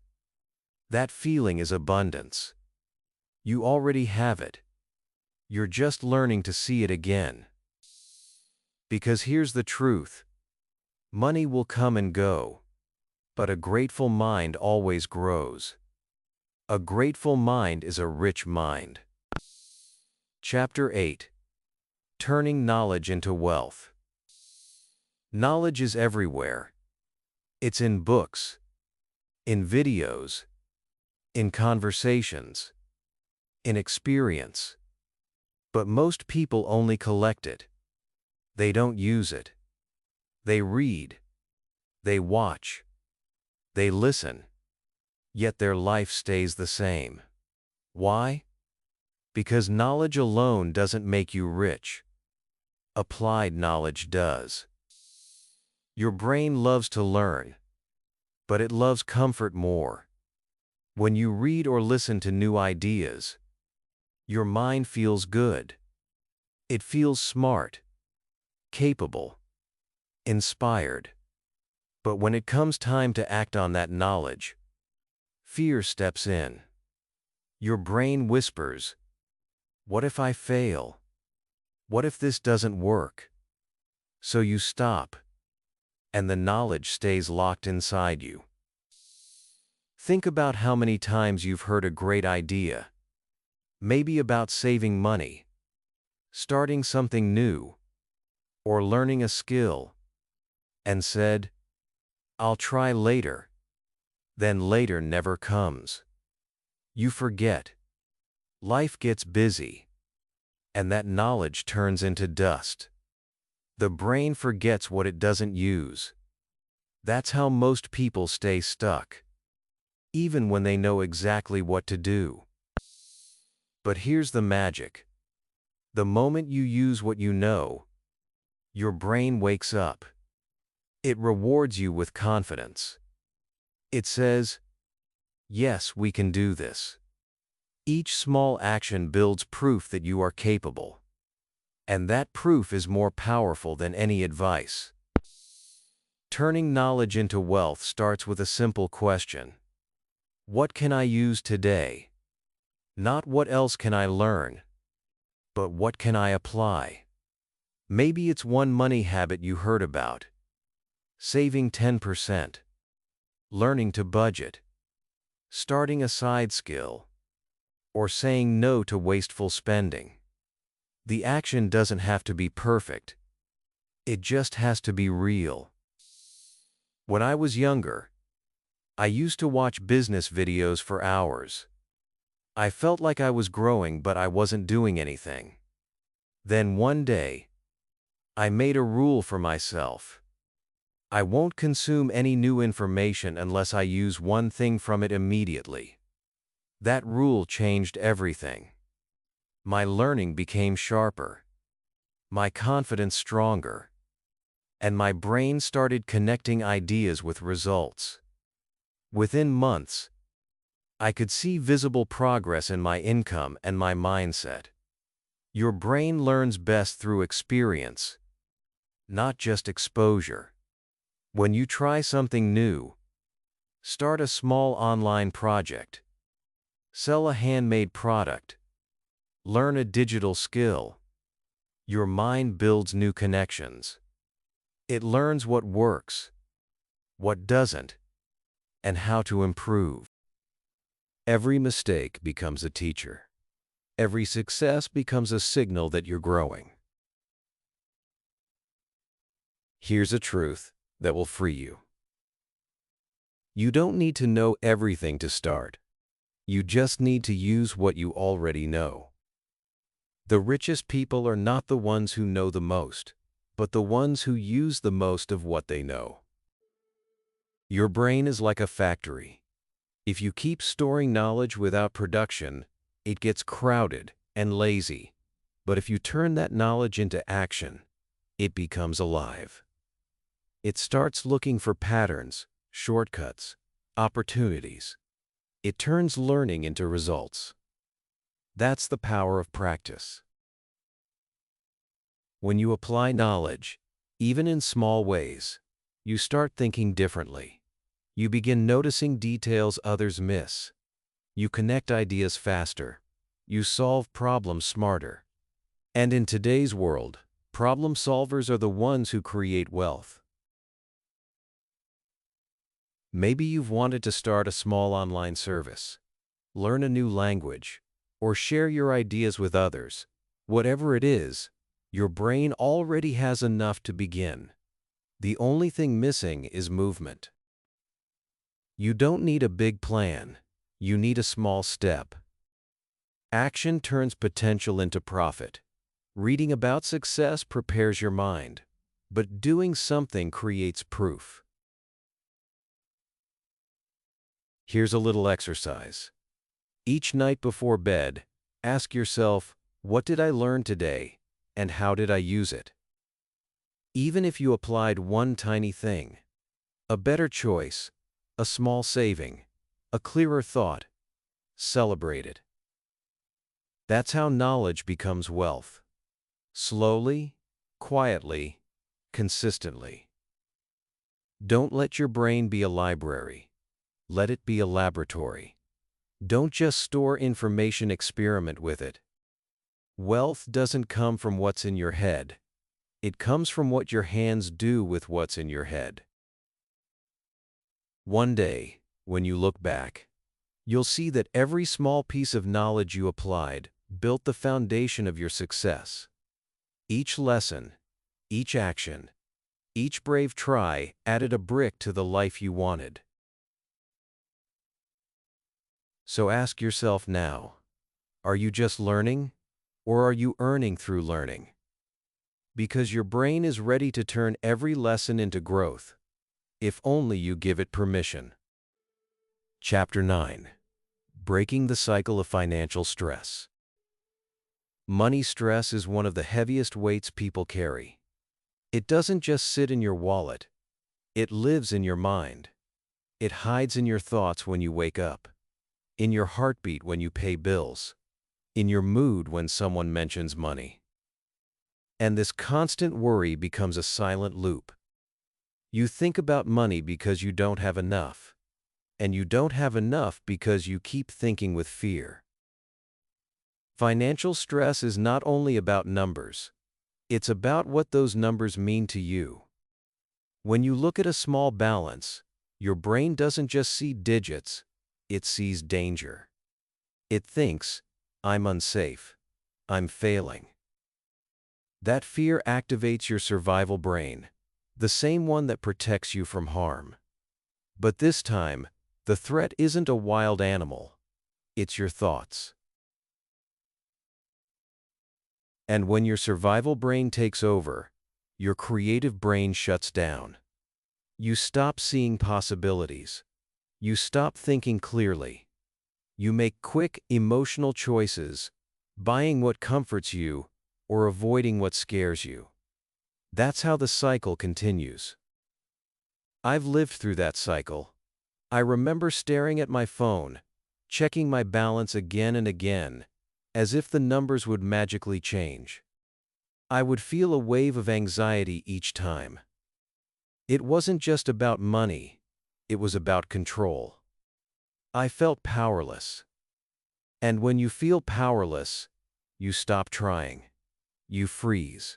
That feeling is abundance. You already have it. You're just learning to see it again. Because here's the truth. Money will come and go, but a grateful mind always grows. A grateful mind is a rich mind. Chapter 8. Turning Knowledge into Wealth. Knowledge is everywhere. It's in books, in videos, in conversations, in experience. But most people only collect it. They don't use it. They read. They watch. They listen. Yet their life stays the same. Why? Because knowledge alone doesn't make you rich. Applied knowledge does. Your brain loves to learn, but it loves comfort more. When you read or listen to new ideas, your mind feels good. It feels smart, capable, inspired. But when it comes time to act on that knowledge, fear steps in. Your brain whispers, "What if I fail? What if this doesn't work?" So you stop, and the knowledge stays locked inside you. Think about how many times you've heard a great idea, maybe about saving money, starting something new, or learning a skill, and said, "I'll try later." Then later never comes. You forget. Life gets busy, and that knowledge turns into dust. The brain forgets what it doesn't use. That's how most people stay stuck, even when they know exactly what to do. But here's the magic. The moment you use what you know, your brain wakes up. It rewards you with confidence. It says, "Yes, we can do this." Each small action builds proof that you are capable. And that proof is more powerful than any advice. Turning knowledge into wealth starts with a simple question. What can I use today? Not what else can I learn, but what can I apply? Maybe it's one money habit you heard about. Saving 10%. Learning to budget. Starting a side skill. Or saying no to wasteful spending. The action doesn't have to be perfect. It just has to be real. When I was younger, I used to watch business videos for hours. I felt like I was growing, but I wasn't doing anything. Then one day, I made a rule for myself. I won't consume any new information unless I use one thing from it immediately. That rule changed everything. My learning became sharper, my confidence stronger, and my brain started connecting ideas with results. Within months, I could see visible progress in my income and my mindset. Your brain learns best through experience, not just exposure. When you try something new, start a small online project, sell a handmade product, learn a digital skill, your mind builds new connections. It learns what works, what doesn't, and how to improve. Every mistake becomes a teacher. Every success becomes a signal that you're growing. Here's a truth that will free you. You don't need to know everything to start. You just need to use what you already know. The richest people are not the ones who know the most, but the ones who use the most of what they know. Your brain is like a factory. If you keep storing knowledge without production, it gets crowded and lazy. But if you turn that knowledge into action, it becomes alive. It starts looking for patterns, shortcuts, opportunities. It turns learning into results. That's the power of practice. When you apply knowledge, even in small ways, you start thinking differently. You begin noticing details others miss. You connect ideas faster. You solve problems smarter. And in today's world, problem solvers are the ones who create wealth. Maybe you've wanted to start a small online service, learn a new language, or share your ideas with others. Whatever it is, your brain already has enough to begin. The only thing missing is movement. You don't need a big plan. You need a small step. Action turns potential into profit. Reading about success prepares your mind, but doing something creates proof. Here's a little exercise. Each night before bed, ask yourself, what did I learn today, and how did I use it? Even if you applied one tiny thing, a better choice, a small saving, a clearer thought, celebrate it. That's how knowledge becomes wealth. Slowly, quietly, consistently. Don't let your brain be a library. Let it be a laboratory. Don't just store information, experiment with it. Wealth doesn't come from what's in your head. It comes from what your hands do with what's in your head. One day, when you look back, you'll see that every small piece of knowledge you applied built the foundation of your success. Each lesson, each action, each brave try added a brick to the life you wanted. So ask yourself now, are you just learning, or are you earning through learning? Because your brain is ready to turn every lesson into growth, if only you give it permission. Chapter 9. Breaking the Cycle of Financial Stress. Money stress is one of the heaviest weights people carry. It doesn't just sit in your wallet. It lives in your mind. It hides in your thoughts when you wake up, in your heartbeat when you pay bills, in your mood when someone mentions money. And this constant worry becomes a silent loop. You think about money because you don't have enough, and you don't have enough because you keep thinking with fear. Financial stress is not only about numbers. It's about what those numbers mean to you. When you look at a small balance, your brain doesn't just see digits, it sees danger. It thinks, I'm unsafe. I'm failing. That fear activates your survival brain, the same one that protects you from harm. But this time, the threat isn't a wild animal. It's your thoughts. And when your survival brain takes over, your creative brain shuts down. You stop seeing possibilities. You stop thinking clearly. You make quick, emotional choices, buying what comforts you or avoiding what scares you. That's how the cycle continues. I've lived through that cycle. I remember staring at my phone, checking my balance again and again, as if the numbers would magically change. I would feel a wave of anxiety each time. It wasn't just about money, it was about control. I felt powerless. And when you feel powerless, you stop trying. You freeze.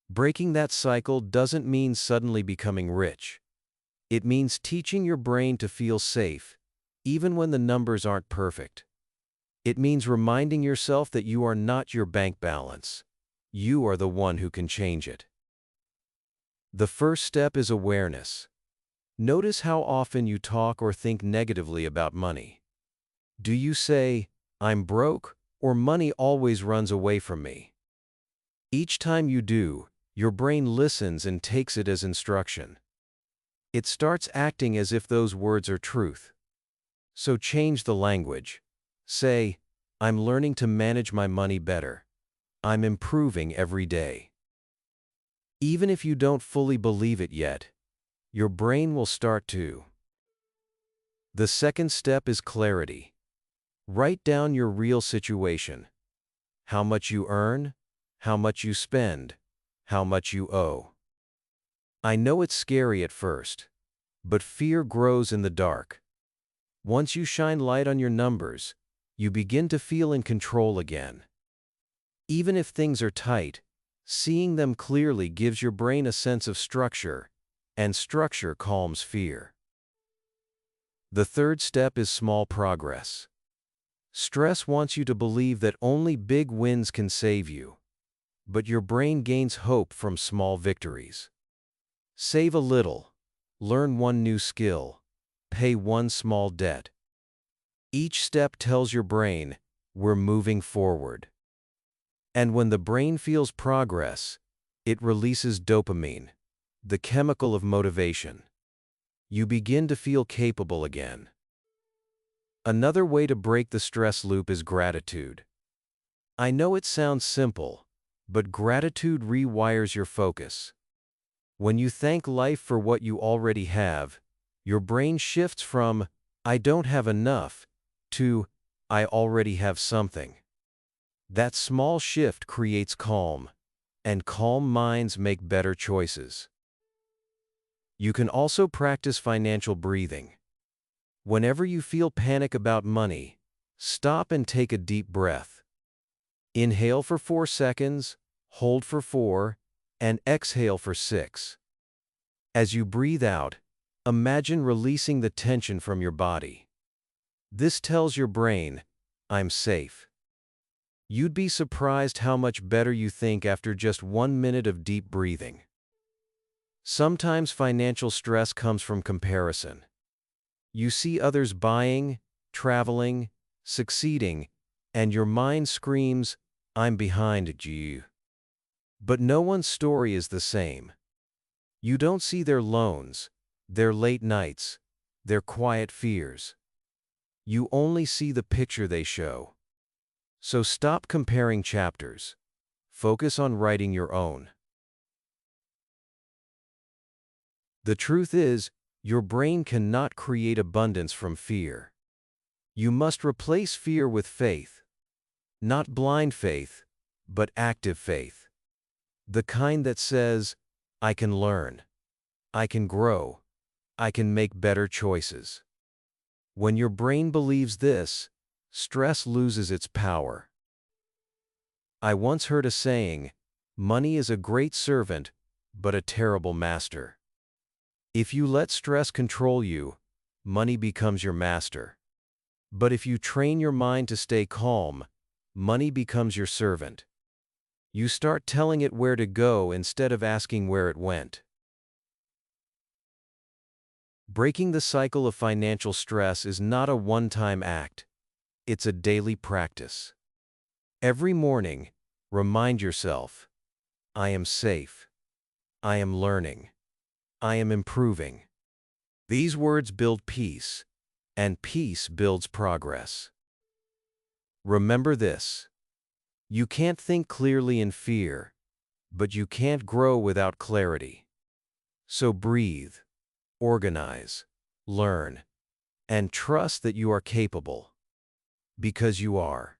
Breaking that cycle doesn't mean suddenly becoming rich. It means teaching your brain to feel safe, even when the numbers aren't perfect. It means reminding yourself that you are not your bank balance. You are the one who can change it. The first step is awareness. Notice how often you talk or think negatively about money. Do you say, I'm broke, or money always runs away from me? Each time you do, your brain listens and takes it as instruction. It starts acting as if those words are truth. So change the language. Say, I'm learning to manage my money better. I'm improving every day. Even if you don't fully believe it yet, your brain will start to. The second step is clarity. Write down your real situation. How much you earn, how much you spend, how much you owe. I know it's scary at first, but fear grows in the dark. Once you shine light on your numbers, you begin to feel in control again. Even if things are tight, seeing them clearly gives your brain a sense of structure, and structure calms fear. The third step is small progress. Stress wants you to believe that only big wins can save you, but your brain gains hope from small victories. Save a little, learn one new skill, pay one small debt. Each step tells your brain, we're moving forward. And when the brain feels progress, it releases dopamine, the chemical of motivation. You begin to feel capable again. Another way to break the stress loop is gratitude. I know it sounds simple, but gratitude rewires your focus. When you thank life for what you already have, your brain shifts from, I don't have enough, to, I already have something. That small shift creates calm, and calm minds make better choices. You can also practice financial breathing. Whenever you feel panic about money, stop and take a deep breath. Inhale for 4 seconds, hold for 4, and exhale for 6. As you breathe out, imagine releasing the tension from your body. This tells your brain, I'm safe. You'd be surprised how much better you think after just 1 minute of deep breathing. Sometimes financial stress comes from comparison. You see others buying, traveling, succeeding, and your mind screams, I'm behind you. But no one's story is the same. You don't see their loans, their late nights, their quiet fears. You only see the picture they show. So stop comparing chapters. Focus on writing your own. The truth is, your brain cannot create abundance from fear. You must replace fear with faith. Not blind faith, but active faith. The kind that says, I can learn, I can grow, I can make better choices. When your brain believes this, stress loses its power. I once heard a saying, money is a great servant, but a terrible master. If you let stress control you, money becomes your master. But if you train your mind to stay calm, money becomes your servant. You start telling it where to go instead of asking where it went. Breaking the cycle of financial stress is not a one-time act. It's a daily practice. Every morning, remind yourself, I am safe. I am learning. I am improving. These words build peace, and peace builds progress. Remember this. You can't think clearly in fear, but you can't grow without clarity. So breathe, organize, learn, and trust that you are capable. Because you are.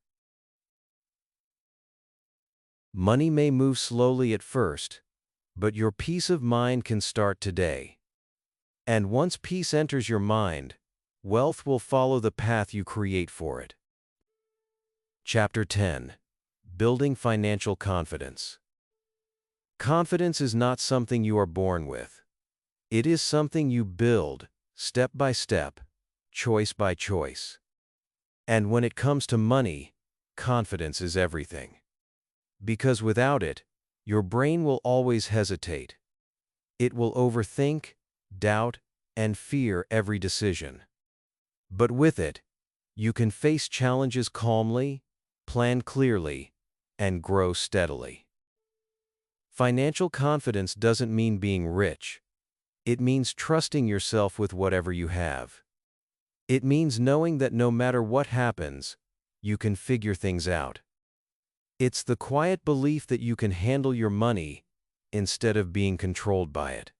Money may move slowly at first, but your peace of mind can start today. And once peace enters your mind, wealth will follow the path you create for it. Chapter 10. Building Financial Confidence. Confidence is not something you are born with. It is something you build, step by step, choice by choice. And when it comes to money, confidence is everything. Because without it, your brain will always hesitate. It will overthink, doubt, and fear every decision. But with it, you can face challenges calmly, plan clearly, and grow steadily. Financial confidence doesn't mean being rich. It means trusting yourself with whatever you have. It means knowing that no matter what happens, you can figure things out. It's the quiet belief that you can handle your money instead of being controlled by it.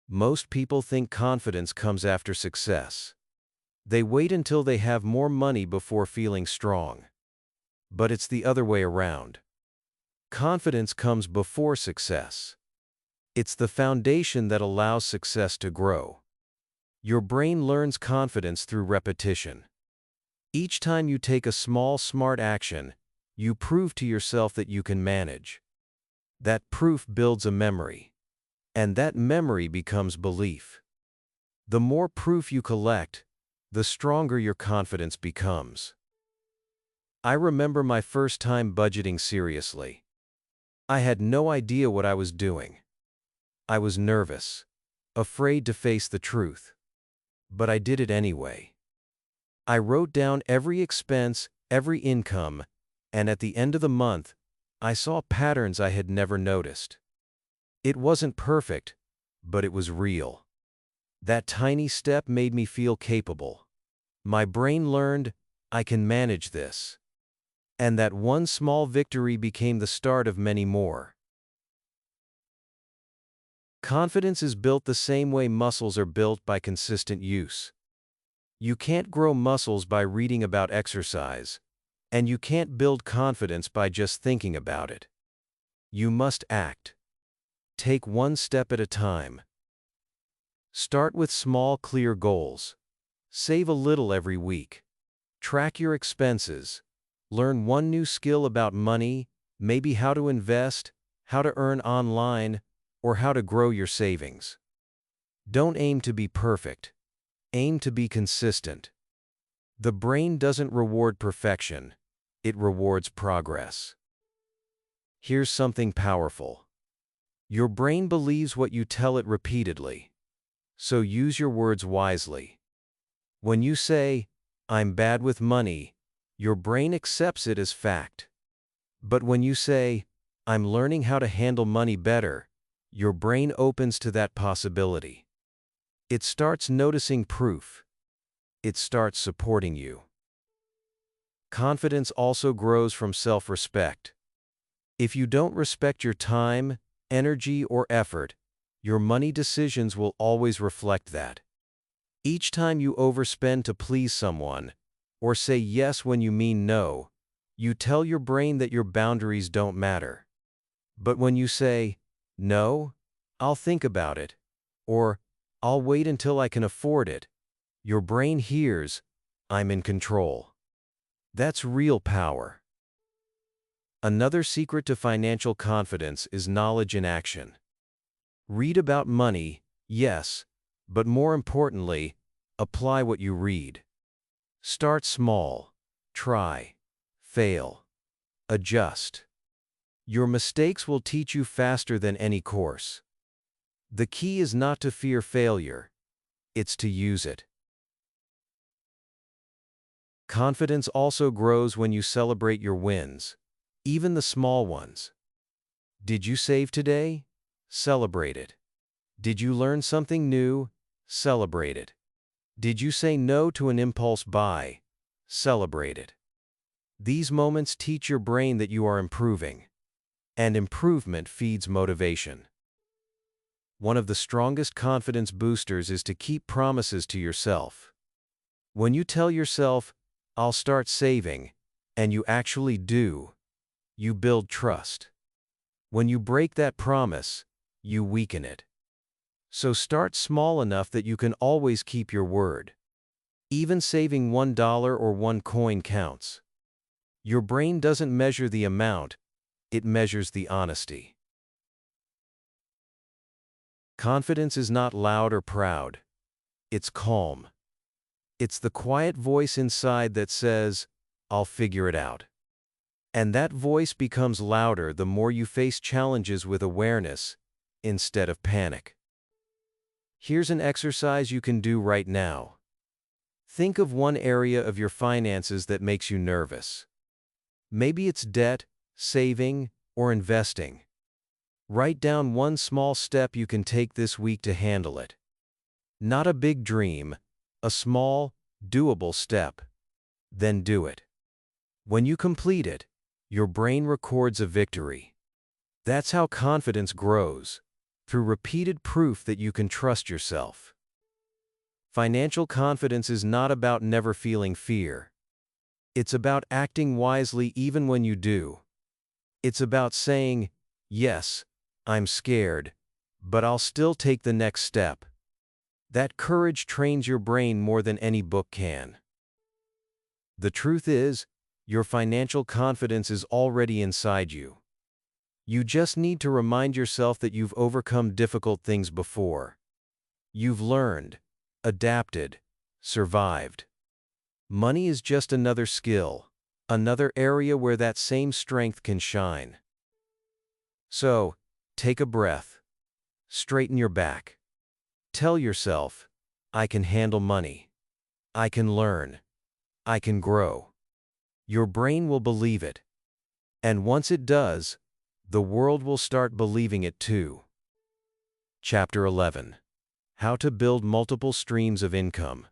Most people think confidence comes after success. They wait until they have more money before feeling strong. But it's the other way around. Confidence comes before success. It's the foundation that allows success to grow. Your brain learns confidence through repetition. Each time you take a small, smart action, you prove to yourself that you can manage. That proof builds a memory, and that memory becomes belief. The more proof you collect, the stronger your confidence becomes. I remember my first time budgeting seriously. I had no idea what I was doing. I was nervous, afraid to face the truth. But I did it anyway. I wrote down every expense, every income, and at the end of the month, I saw patterns I had never noticed. It wasn't perfect, but it was real. That tiny step made me feel capable. My brain learned, I can manage this. And that one small victory became the start of many more. Confidence is built the same way muscles are built, by consistent use. You can't grow muscles by reading about exercise, and you can't build confidence by just thinking about it. You must act. Take one step at a time. Start with small, clear goals. Save a little every week. Track your expenses. Learn one new skill about money, maybe how to invest, how to earn online, or how to grow your savings. Don't aim to be perfect. Aim to be consistent. The brain doesn't reward perfection. It rewards progress. Here's something powerful. Your brain believes what you tell it repeatedly. So use your words wisely. When you say, "I'm bad with money," your brain accepts it as fact. But when you say, "I'm learning how to handle money better," your brain opens to that possibility. It starts noticing proof. It starts supporting you. Confidence also grows from self-respect. If you don't respect your time, energy, or effort, your money decisions will always reflect that. Each time you overspend to please someone, or say yes when you mean no, you tell your brain that your boundaries don't matter. But when you say, "No, I'll think about it," or "I'll wait until I can afford it," your brain hears, "I'm in control." That's real power. Another secret to financial confidence is knowledge in action. Read about money, yes, but more importantly, apply what you read. Start small. Try. Fail. Adjust. Your mistakes will teach you faster than any course. The key is not to fear failure. It's to use it. Confidence also grows when you celebrate your wins, even the small ones. Did you save today? Celebrate it. Did you learn something new? Celebrate it. Did you say no to an impulse buy? Celebrate it. These moments teach your brain that you are improving, and improvement feeds motivation. One of the strongest confidence boosters is to keep promises to yourself. When you tell yourself, "I'll start saving," and you actually do, you build trust. When you break that promise, you weaken it. So start small enough that you can always keep your word. Even saving $1 or one coin counts. Your brain doesn't measure the amount, it measures the honesty. Confidence is not loud or proud. It's calm. It's the quiet voice inside that says, "I'll figure it out." And that voice becomes louder the more you face challenges with awareness instead of panic. Here's an exercise you can do right now. Think of one area of your finances that makes you nervous. Maybe it's debt, saving, or investing. Write down one small step you can take this week to handle it. Not a big dream, a small, doable step. Then do it. When you complete it, your brain records a victory. That's how confidence grows, through repeated proof that you can trust yourself. Financial confidence is not about never feeling fear. It's about acting wisely even when you do. It's about saying, yes, I'm scared, but I'll still take the next step. That courage trains your brain more than any book can. The truth is, your financial confidence is already inside you. You just need to remind yourself that you've overcome difficult things before. You've learned, adapted, survived. Money is just another skill, another area where that same strength can shine. So, take a breath. Straighten your back. Tell yourself, I can handle money. I can learn. I can grow. Your brain will believe it. And once it does, the world will start believing it too. Chapter 11. How to build multiple streams of income.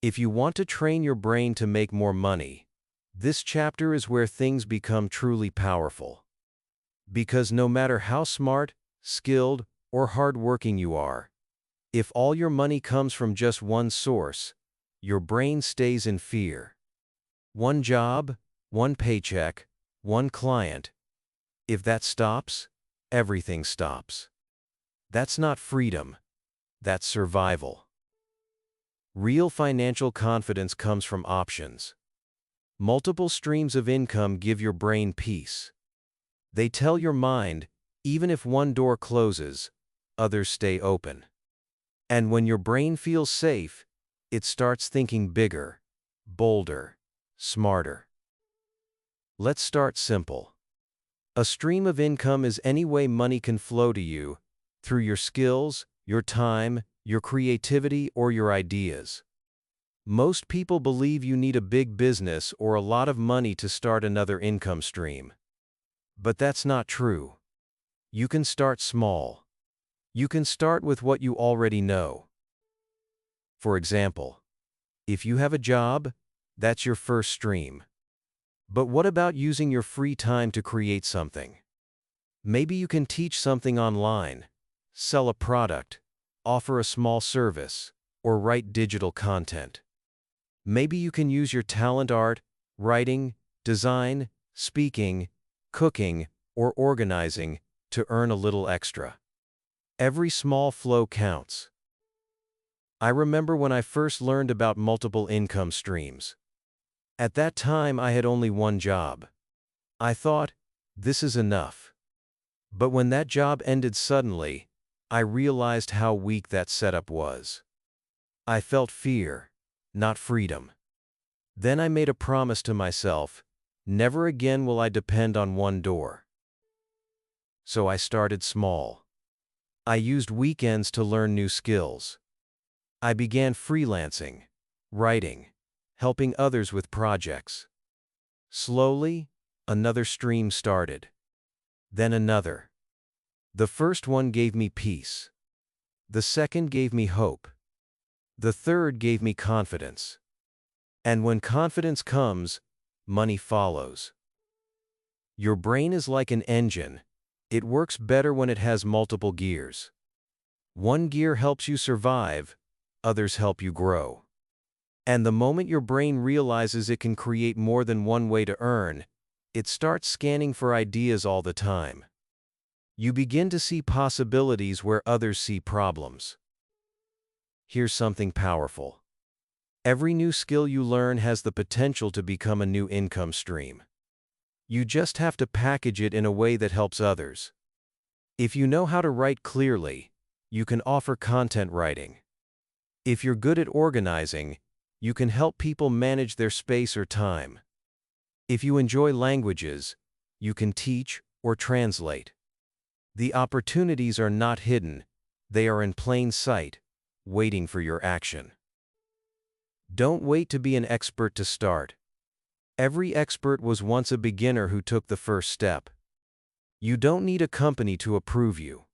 If you want to train your brain to make more money, this chapter is where things become truly powerful. Because no matter how smart, skilled, or hardworking you are, if all your money comes from just one source, your brain stays in fear. One job, one paycheck, one client. If that stops, everything stops. That's not freedom. That's survival. Real financial confidence comes from options. Multiple streams of income give your brain peace. They tell your mind, even if one door closes, others stay open. And when your brain feels safe, it starts thinking bigger, bolder, smarter. Let's start simple. A stream of income is any way money can flow to you, through your skills, your time, your creativity, or your ideas. Most people believe you need a big business or a lot of money to start another income stream. But that's not true. You can start small. You can start with what you already know. For example, if you have a job, that's your first stream. But what about using your free time to create something? Maybe you can teach something online, sell a product, offer a small service, or write digital content. Maybe you can use your talent art, writing, design, speaking, cooking, or organizing to earn a little extra. Every small flow counts. I remember when I first learned about multiple income streams. At that time, I had only one job. I thought, this is enough. But when that job ended suddenly, I realized how weak that setup was. I felt fear, not freedom. Then I made a promise to myself, never again will I depend on one door. So I started small. I used weekends to learn new skills. I began freelancing, writing, helping others with projects. Slowly, another stream started. Then another. The first one gave me peace. The second gave me hope. The third gave me confidence. And when confidence comes, money follows. Your brain is like an engine. It works better when it has multiple gears. One gear helps you survive, others help you grow. And the moment your brain realizes it can create more than one way to earn, it starts scanning for ideas all the time. You begin to see possibilities where others see problems. Here's something powerful. Every new skill you learn has the potential to become a new income stream. You just have to package it in a way that helps others. If you know how to write clearly, you can offer content writing. If you're good at organizing, you can help people manage their space or time. If you enjoy languages, you can teach or translate. The opportunities are not hidden, they are in plain sight, waiting for your action. Don't wait to be an expert to start. Every expert was once a beginner who took the first step. You don't need a company to approve you.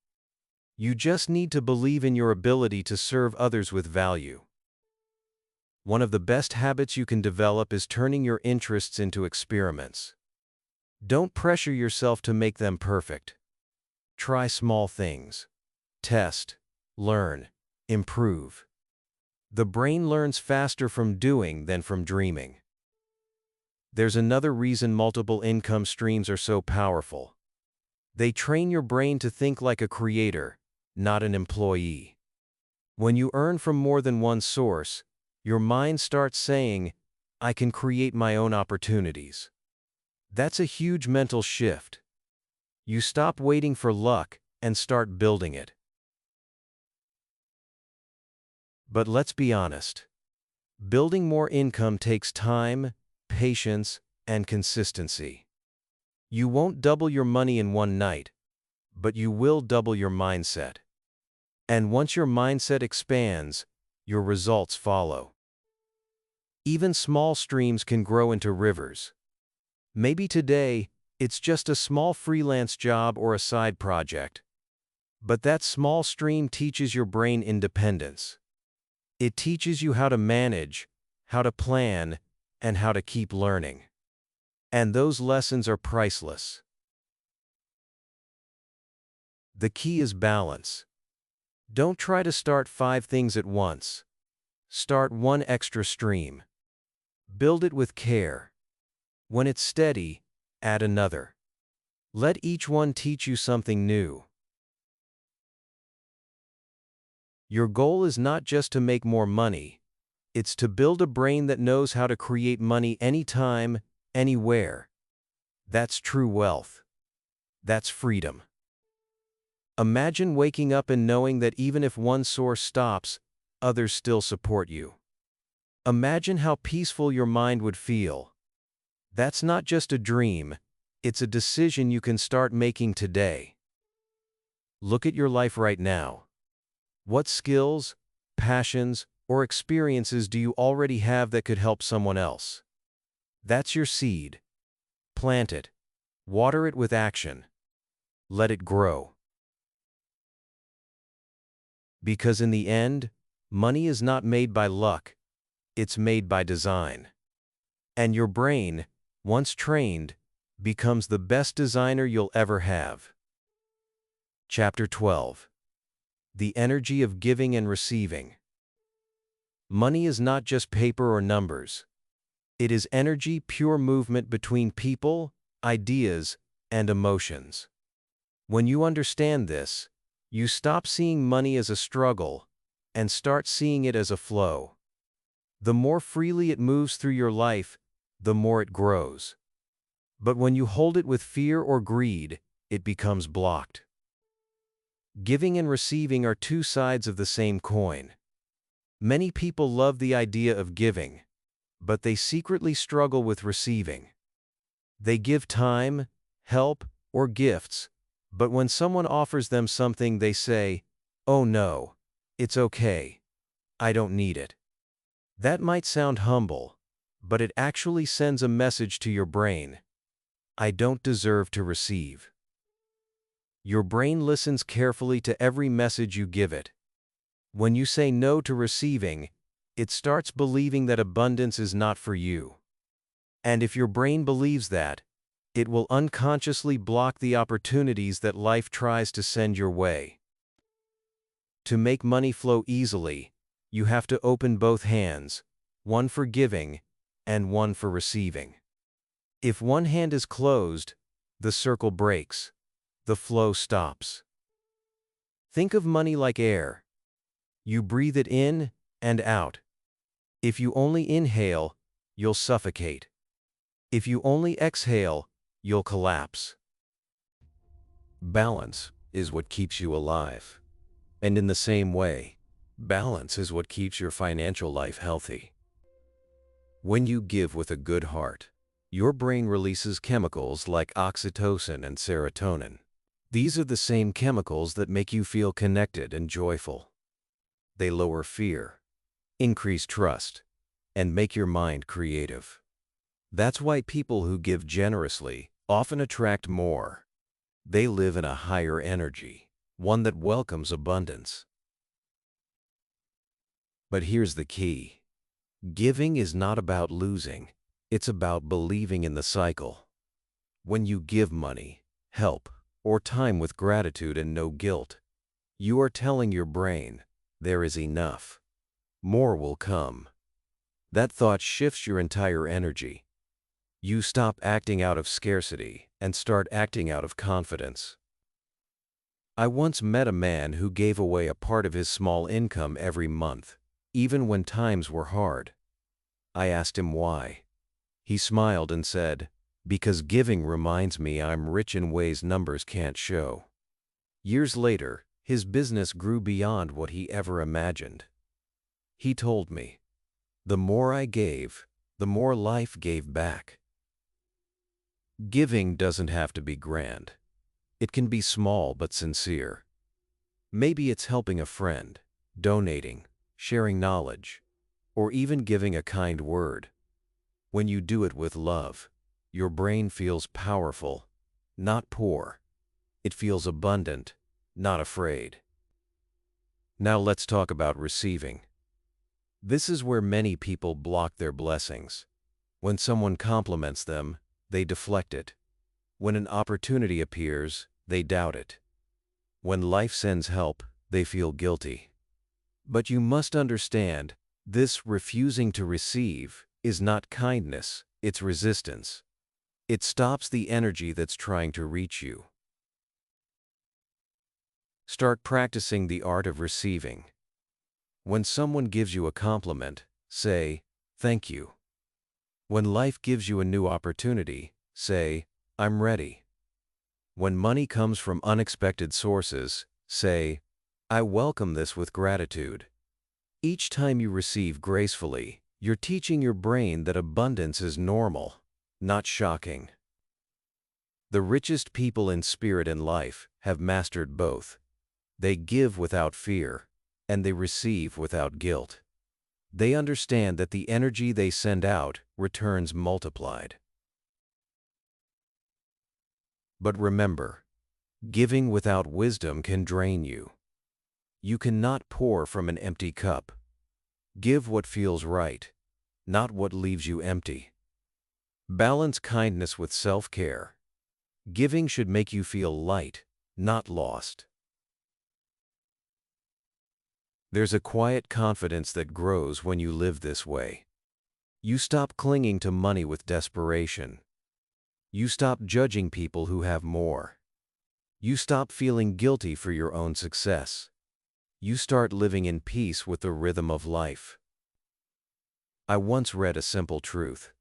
You just need to believe in your ability to serve others with value. One of the best habits you can develop is turning your interests into experiments. Don't pressure yourself to make them perfect. Try small things. Test, learn, improve. The brain learns faster from doing than from dreaming. There's another reason multiple income streams are so powerful. They train your brain to think like a creator, not an employee. When you earn from more than one source, your mind starts saying, I can create my own opportunities. That's a huge mental shift. You stop waiting for luck and start building it. But let's be honest. Building more income takes time, patience, and consistency. You won't double your money in one night, but you will double your mindset. And once your mindset expands, your results follow. Even small streams can grow into rivers. Maybe today, it's just a small freelance job or a side project. But that small stream teaches your brain independence. It teaches you how to manage, how to plan, and how to keep learning. And those lessons are priceless. The key is balance. Don't try to start 5 things at once. Start one extra stream. Build it with care. When it's steady, add another. Let each one teach you something new. Your goal is not just to make more money. It's to build a brain that knows how to create money anytime, anywhere. That's true wealth. That's freedom. Imagine waking up and knowing that even if one source stops, others still support you. Imagine how peaceful your mind would feel. That's not just a dream, it's a decision you can start making today. Look at your life right now. What skills, passions, or experiences do you already have that could help someone else? That's your seed. Plant it. Water it with action. Let it grow. Because in the end, money is not made by luck, it's made by design. And your brain, once trained, becomes the best designer you'll ever have. Chapter 12. The energy of giving and receiving. Money is not just paper or numbers. It is energy, pure movement between people, ideas, and emotions. When you understand this, you stop seeing money as a struggle and start seeing it as a flow. The more freely it moves through your life, the more it grows. But when you hold it with fear or greed, it becomes blocked. Giving and receiving are two sides of the same coin. Many people love the idea of giving, but they secretly struggle with receiving. They give time, help, or gifts, but when someone offers them something they say, "Oh no, it's okay. I don't need it." That might sound humble, but it actually sends a message to your brain. I don't deserve to receive. Your brain listens carefully to every message you give it. When you say no to receiving, it starts believing that abundance is not for you. And if your brain believes that, it will unconsciously block the opportunities that life tries to send your way. To make money flow easily, you have to open both hands, one for giving and one for receiving. If one hand is closed, the circle breaks. The flow stops. Think of money like air. You breathe it in and out. If you only inhale, you'll suffocate. If you only exhale, you'll collapse. Balance is what keeps you alive. And in the same way, balance is what keeps your financial life healthy. When you give with a good heart, your brain releases chemicals like oxytocin and serotonin. These are the same chemicals that make you feel connected and joyful. They lower fear, increase trust, and make your mind creative. That's why people who give generously often attract more. They live in a higher energy, one that welcomes abundance. But here's the key. Giving is not about losing. It's about believing in the cycle. When you give money, help, or time with gratitude and no guilt, you are telling your brain, there is enough. More will come. That thought shifts your entire energy. You stop acting out of scarcity and start acting out of confidence. I once met a man who gave away a part of his small income every month, even when times were hard. I asked him why. He smiled and said, "Because giving reminds me I'm rich in ways numbers can't show." Years later, his business grew beyond what he ever imagined. He told me, "The more I gave, the more life gave back." Giving doesn't have to be grand. It can be small but sincere. Maybe it's helping a friend, donating, sharing knowledge, or even giving a kind word. When you do it with love, your brain feels powerful, not poor. It feels abundant, not afraid. Now let's talk about receiving. This is where many people block their blessings. When someone compliments them, they deflect it. When an opportunity appears, they doubt it. When life sends help, they feel guilty. But you must understand, this refusing to receive is not kindness, it's resistance. It stops the energy that's trying to reach you. Start practicing the art of receiving. When someone gives you a compliment, say, "Thank you." When life gives you a new opportunity, say, "I'm ready." When money comes from unexpected sources, say, "I welcome this with gratitude." Each time you receive gracefully, you're teaching your brain that abundance is normal, not shocking. The richest people in spirit and life have mastered both. They give without fear, and they receive without guilt. They understand that the energy they send out returns multiplied. But remember, giving without wisdom can drain you. You cannot pour from an empty cup. Give what feels right, not what leaves you empty. Balance kindness with self-care. Giving should make you feel light, not lost. There's a quiet confidence that grows when you live this way. You stop clinging to money with desperation. You stop judging people who have more. You stop feeling guilty for your own success. You start living in peace with the rhythm of life. I once read a simple truth.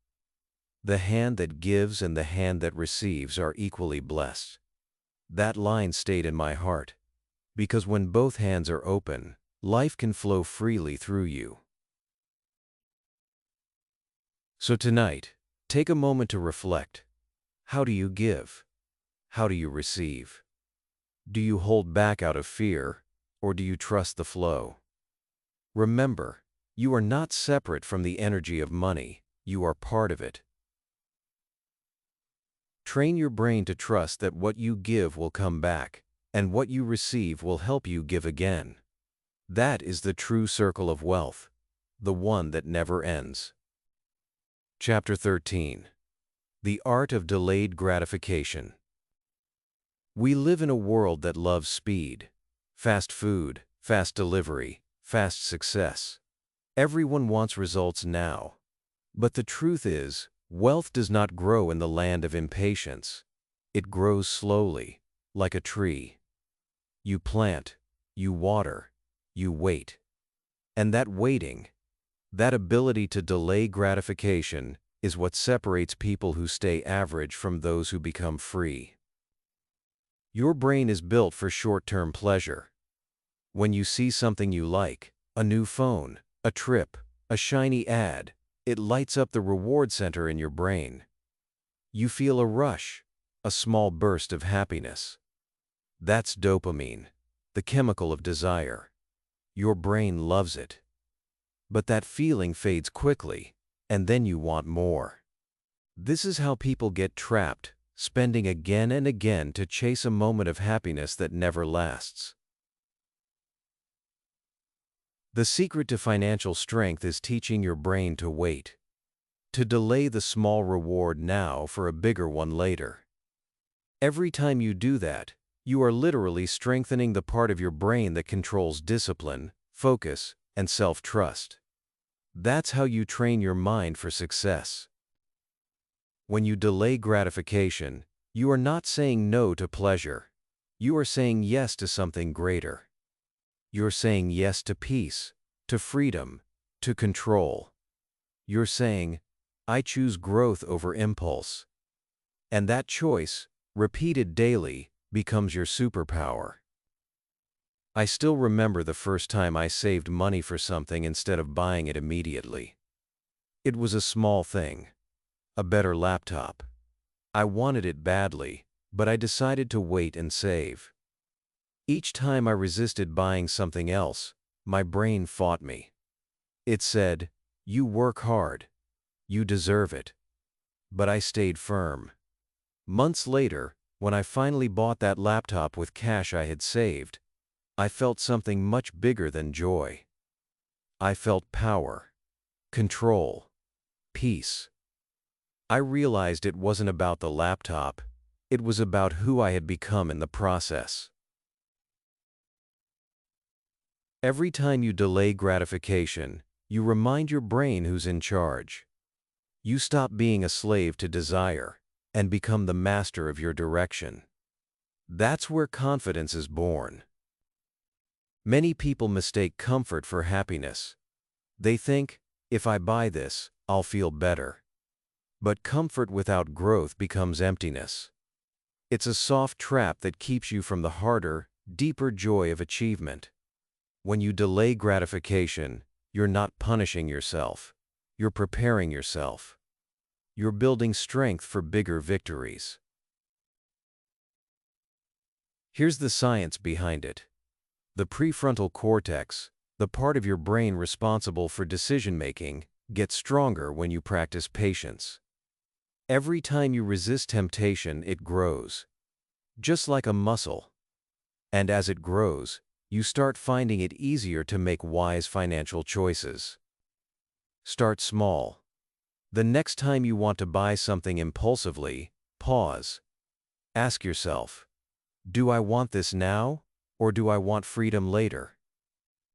The hand that gives and the hand that receives are equally blessed. That line stayed in my heart, because when both hands are open, life can flow freely through you. So tonight, take a moment to reflect. How do you give? How do you receive? Do you hold back out of fear, or do you trust the flow? Remember, you are not separate from the energy of money, you are part of it. Train your brain to trust that what you give will come back, and what you receive will help you give again. That is the true circle of wealth, the one that never ends. Chapter 13. The Art of Delayed Gratification. We live in a world that loves speed. Fast food, fast delivery, fast success. Everyone wants results now. But the truth is, wealth does not grow in the land of impatience. It grows slowly, like a tree. You plant, you water, you wait. And that waiting, that ability to delay gratification, is what separates people who stay average from those who become free. Your brain is built for short-term pleasure. When you see something you like, a new phone, a trip, a shiny ad, it lights up the reward center in your brain. You feel a rush, a small burst of happiness. That's dopamine, the chemical of desire. Your brain loves it. But that feeling fades quickly, and then you want more. This is how people get trapped, spending again and again to chase a moment of happiness that never lasts. The secret to financial strength is teaching your brain to wait, to delay the small reward now for a bigger one later. Every time you do that, you are literally strengthening the part of your brain that controls discipline, focus, and self-trust. That's how you train your mind for success. When you delay gratification, you are not saying no to pleasure. You are saying yes to something greater. You're saying yes to peace, to freedom, to control. You're saying, I choose growth over impulse. And that choice, repeated daily, becomes your superpower. I still remember the first time I saved money for something instead of buying it immediately. It was a small thing, a better laptop. I wanted it badly, but I decided to wait and save. Each time I resisted buying something else, my brain fought me. It said, you work hard. You deserve it. But I stayed firm. Months later, when I finally bought that laptop with cash I had saved, I felt something much bigger than joy. I felt power, control, peace. I realized it wasn't about the laptop, it was about who I had become in the process. Every time you delay gratification, you remind your brain who's in charge. You stop being a slave to desire and become the master of your direction. That's where confidence is born. Many people mistake comfort for happiness. They think, if I buy this, I'll feel better. But comfort without growth becomes emptiness. It's a soft trap that keeps you from the harder, deeper joy of achievement. When you delay gratification, you're not punishing yourself. You're preparing yourself. You're building strength for bigger victories. Here's the science behind it. The prefrontal cortex, the part of your brain responsible for decision-making, gets stronger when you practice patience. Every time you resist temptation, it grows, just like a muscle. And as it grows, you start finding it easier to make wise financial choices. Start small. The next time you want to buy something impulsively, pause. Ask yourself, do I want this now? Or do I want freedom later?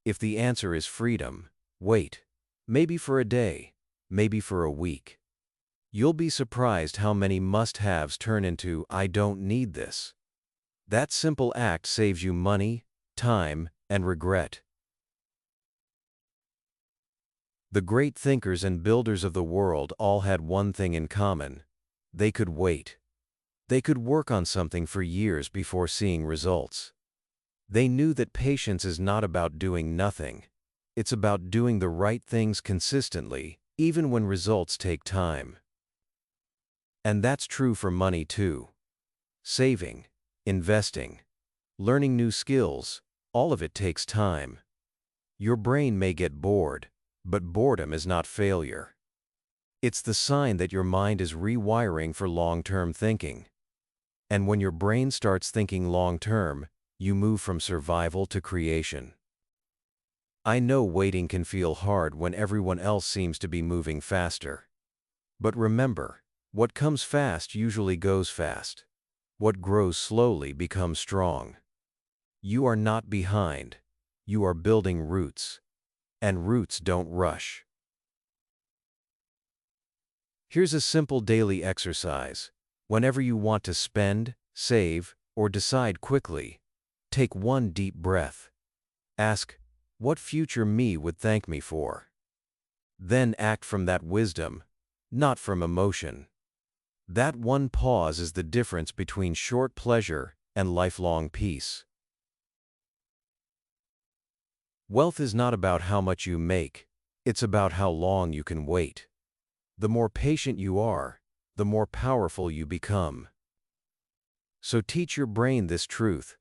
If the answer is freedom, wait. Maybe for a day, maybe for a week. You'll be surprised how many must-haves turn into I don't need this. That simple act saves you money, time, and regret. The great thinkers and builders of the world all had one thing in common. They could wait. They could work on something for years before seeing results. They knew that patience is not about doing nothing. It's about doing the right things consistently, even when results take time. And that's true for money too. Saving, investing, learning new skills, all of it takes time. Your brain may get bored, but boredom is not failure. It's the sign that your mind is rewiring for long-term thinking. And when your brain starts thinking long-term, you move from survival to creation. I know waiting can feel hard when everyone else seems to be moving faster. But remember, what comes fast usually goes fast. What grows slowly becomes strong. You are not behind. You are building roots. And roots don't rush. Here's a simple daily exercise. Whenever you want to spend, save, or decide quickly, take one deep breath. Ask, what future me would thank me for? Then act from that wisdom, not from emotion. That one pause is the difference between short pleasure and lifelong peace. Wealth is not about how much you make, it's about how long you can wait. The more patient you are, the more powerful you become. So teach your brain this truth.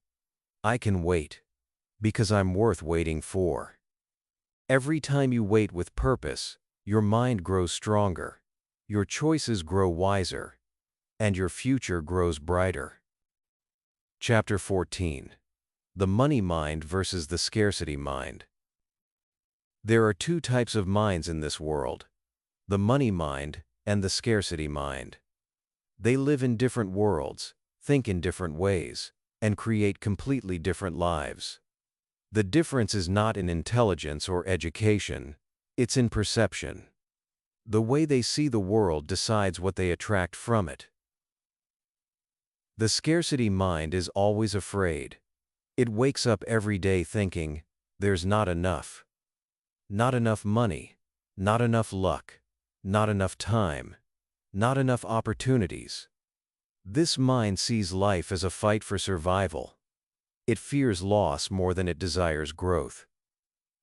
I can wait, because I'm worth waiting for. Every time you wait with purpose, your mind grows stronger, your choices grow wiser, and your future grows brighter. Chapter 14. The money mind versus the scarcity mind. There are two types of minds in this world, the money mind and the scarcity mind. They live in different worlds, think in different ways, and create completely different lives. The difference is not in intelligence or education, it's in perception. The way they see the world decides what they attract from it. The scarcity mind is always afraid. It wakes up every day thinking, there's not enough. Not enough money, not enough luck, not enough time, not enough opportunities. This mind sees life as a fight for survival. It fears loss more than it desires growth.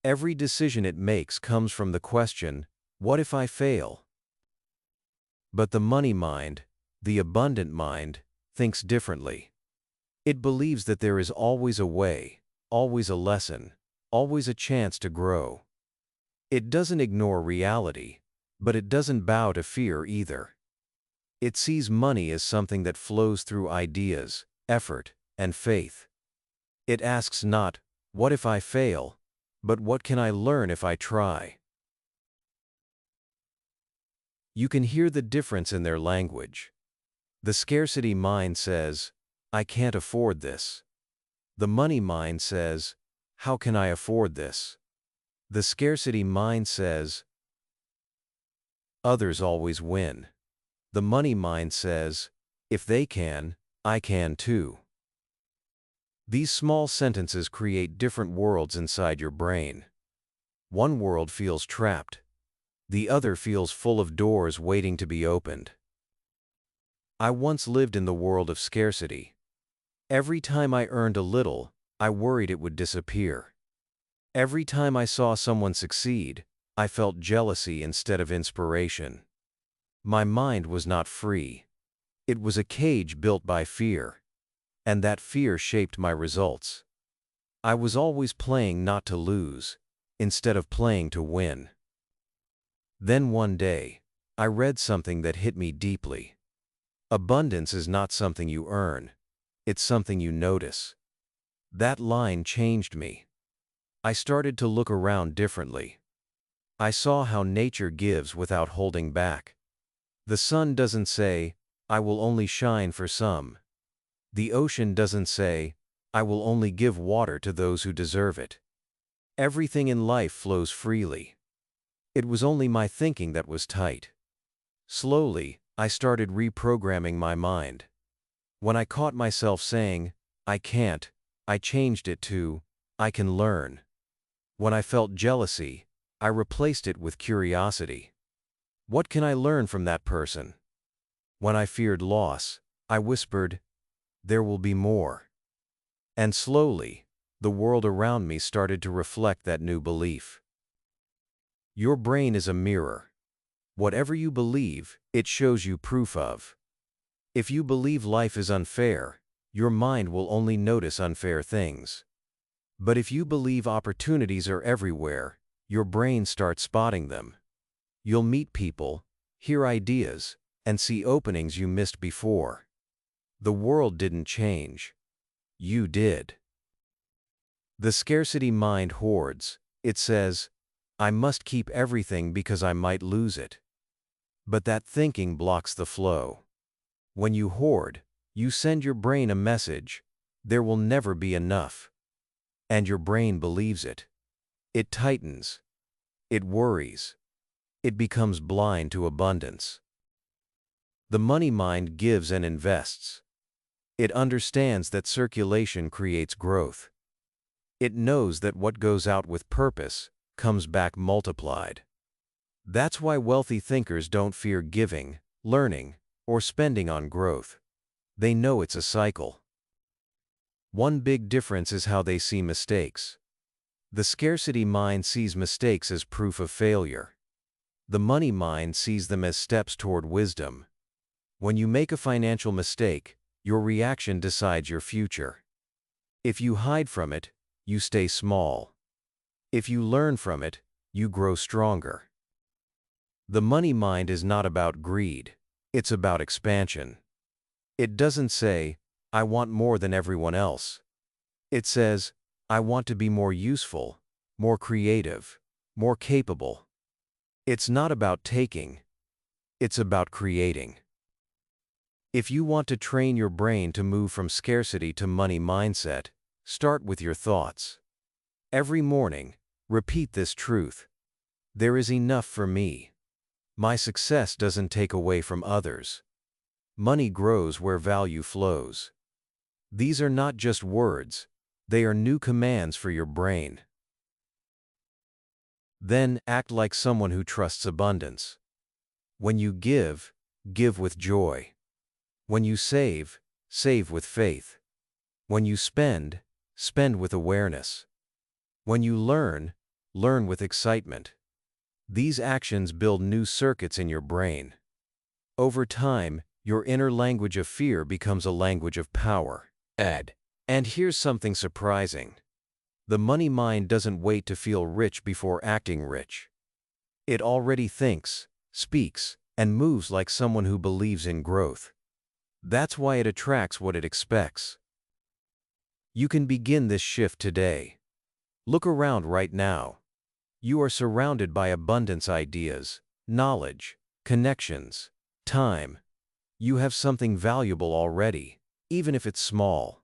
Every decision it makes comes from the question, what if I fail? But the money mind, the abundant mind, thinks differently. It believes that there is always a way, always a lesson, always a chance to grow. It doesn't ignore reality, but it doesn't bow to fear either. It sees money as something that flows through ideas, effort, and faith. It asks not, what if I fail, but what can I learn if I try? You can hear the difference in their language. The scarcity mind says, I can't afford this. The money mind says, how can I afford this? The scarcity mind says, others always win. The money mind says, if they can, I can too. These small sentences create different worlds inside your brain. One world feels trapped. The other feels full of doors waiting to be opened. I once lived in the world of scarcity. Every time I earned a little, I worried it would disappear. Every time I saw someone succeed, I felt jealousy instead of inspiration. My mind was not free. It was a cage built by fear. And that fear shaped my results. I was always playing not to lose, instead of playing to win. Then one day, I read something that hit me deeply. Abundance is not something you earn, it's something you notice. That line changed me. I started to look around differently. I saw how nature gives without holding back. The sun doesn't say, I will only shine for some. The ocean doesn't say, I will only give water to those who deserve it. Everything in life flows freely. It was only my thinking that was tight. Slowly, I started reprogramming my mind. When I caught myself saying, I can't, I changed it to, I can learn. When I felt jealousy, I replaced it with curiosity. What can I learn from that person? When I feared loss, I whispered, there will be more. And slowly, the world around me started to reflect that new belief. Your brain is a mirror. Whatever you believe, it shows you proof of. If you believe life is unfair, your mind will only notice unfair things. But if you believe opportunities are everywhere, your brain starts spotting them. You'll meet people, hear ideas, and see openings you missed before. The world didn't change. You did. The scarcity mind hoards. It says, I must keep everything because I might lose it. But that thinking blocks the flow. When you hoard, you send your brain a message, there will never be enough. And your brain believes it. It tightens. It worries. It becomes blind to abundance. The money mind gives and invests. It understands that circulation creates growth. It knows that what goes out with purpose comes back multiplied. That's why wealthy thinkers don't fear giving, learning, or spending on growth. They know it's a cycle. One big difference is how they see mistakes. The scarcity mind sees mistakes as proof of failure. The money mind sees them as steps toward wisdom. When you make a financial mistake, your reaction decides your future. If you hide from it, you stay small. If you learn from it, you grow stronger. The money mind is not about greed, it's about expansion. It doesn't say, I want more than everyone else. It says, I want to be more useful, more creative, more capable. It's not about taking, it's about creating. If you want to train your brain to move from scarcity to money mindset, start with your thoughts. Every morning, repeat this truth. There is enough for me. My success doesn't take away from others. Money grows where value flows. These are not just words, they are new commands for your brain. Then, act like someone who trusts abundance. When you give, give with joy. When you save, save with faith. When you spend, spend with awareness. When you learn, learn with excitement. These actions build new circuits in your brain. Over time, your inner language of fear becomes a language of power. And here's something surprising. The money mind doesn't wait to feel rich before acting rich. It already thinks, speaks, and moves like someone who believes in growth. That's why it attracts what it expects. You can begin this shift today. Look around right now. You are surrounded by abundance ideas, knowledge, connections, time. You have something valuable already, even if it's small.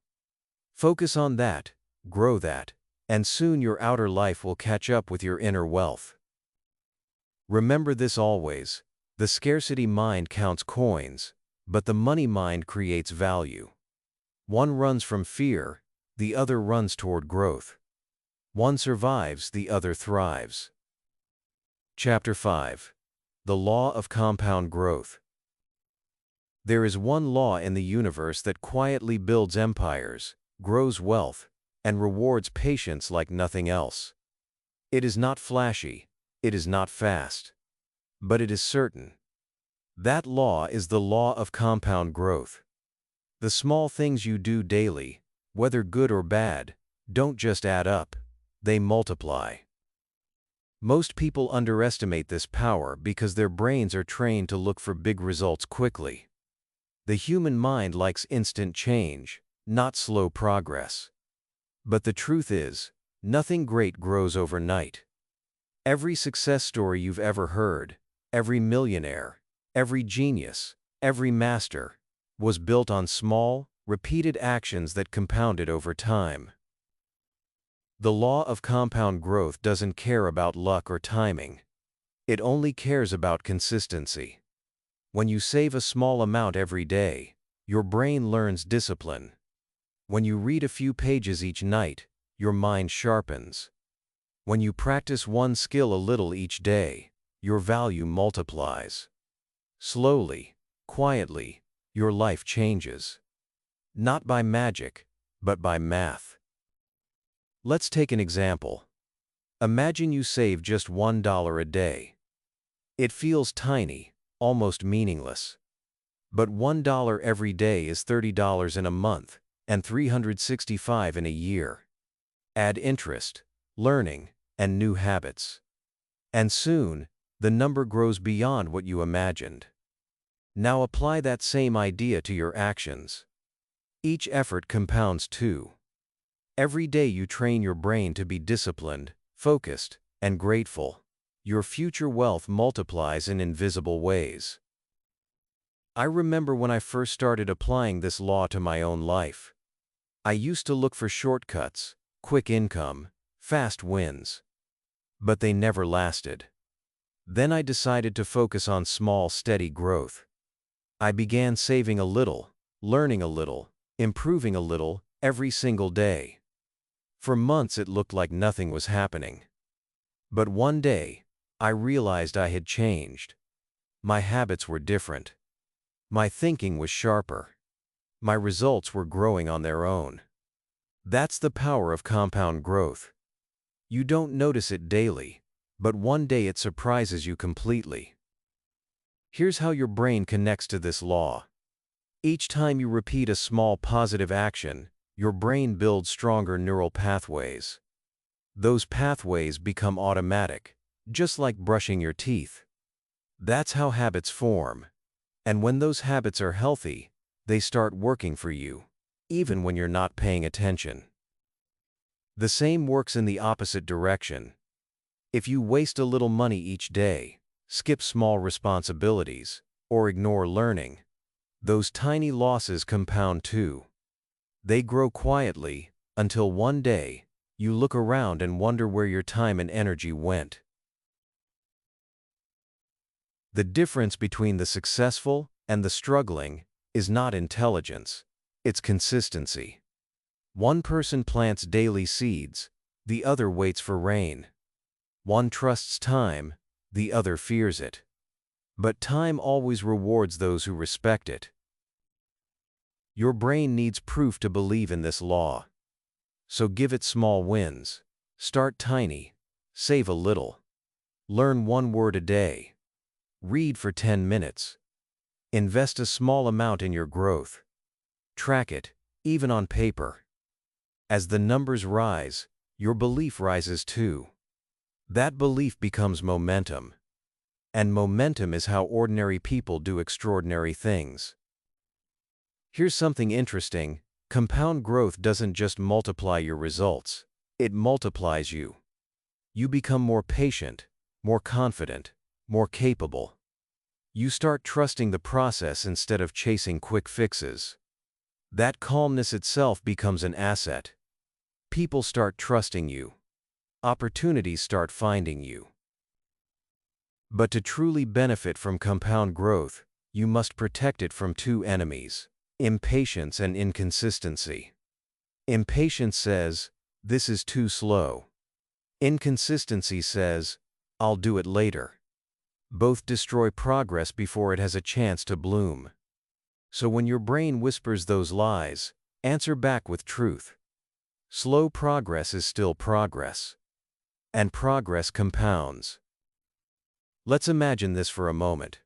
Focus on that, grow that, and soon your outer life will catch up with your inner wealth. Remember this always: the scarcity mind counts coins, but the money mind creates value. One runs from fear, the other runs toward growth. One survives, the other thrives. Chapter 5. The Law of Compound Growth. There is one law in the universe that quietly builds empires, grows wealth, and rewards patience like nothing else. It is not flashy, it is not fast, but it is certain. That law is the law of compound growth. The small things you do daily, whether good or bad, don't just add up, they multiply. Most people underestimate this power because their brains are trained to look for big results quickly. The human mind likes instant change, not slow progress. But the truth is, nothing great grows overnight. Every success story you've ever heard, every millionaire, every genius, every master, was built on small, repeated actions that compounded over time. The law of compound growth doesn't care about luck or timing. It only cares about consistency. When you save a small amount every day, your brain learns discipline. When you read a few pages each night, your mind sharpens. When you practice one skill a little each day, your value multiplies. Slowly, quietly, your life changes. Not by magic, but by math. Let's take an example. Imagine you save just $1 a day. It feels tiny, almost meaningless. But $1 every day is $30 in a month, and $365 in a year. Add interest, learning, and new habits. And soon, the number grows beyond what you imagined. Now apply that same idea to your actions. Each effort compounds too. Every day you train your brain to be disciplined, focused, and grateful. Your future wealth multiplies in invisible ways. I remember when I first started applying this law to my own life. I used to look for shortcuts, quick income, fast wins. But they never lasted. Then I decided to focus on small, steady growth. I began saving a little, learning a little, improving a little, every single day. For months it looked like nothing was happening. But one day, I realized I had changed. My habits were different. My thinking was sharper. My results were growing on their own. That's the power of compound growth. You don't notice it daily, but one day it surprises you completely. Here's how your brain connects to this law. Each time you repeat a small positive action, your brain builds stronger neural pathways. Those pathways become automatic, just like brushing your teeth. That's how habits form. And when those habits are healthy, they start working for you, even when you're not paying attention. The same works in the opposite direction. If you waste a little money each day, skip small responsibilities, or ignore learning, those tiny losses compound too. They grow quietly, until one day, you look around and wonder where your time and energy went. The difference between the successful and the struggling is not intelligence, it's consistency. One person plants daily seeds, the other waits for rain. One trusts time, the other fears it. But time always rewards those who respect it. Your brain needs proof to believe in this law. So give it small wins. Start tiny. Save a little. Learn one word a day. Read for 10 minutes. Invest a small amount in your growth. Track it, even on paper. As the numbers rise, your belief rises too. That belief becomes momentum. And momentum is how ordinary people do extraordinary things. Here's something interesting. Compound growth doesn't just multiply your results, it multiplies you. You become more patient, more confident, more capable. You start trusting the process instead of chasing quick fixes. That calmness itself becomes an asset. People start trusting you. Opportunities start finding you. But to truly benefit from compound growth, you must protect it from two enemies: impatience and inconsistency. Impatience says, "This is too slow." Inconsistency says, "I'll do it later." Both destroy progress before it has a chance to bloom. So when your brain whispers those lies, answer back with truth. Slow progress is still progress. And progress compounds. Let's imagine this for a moment.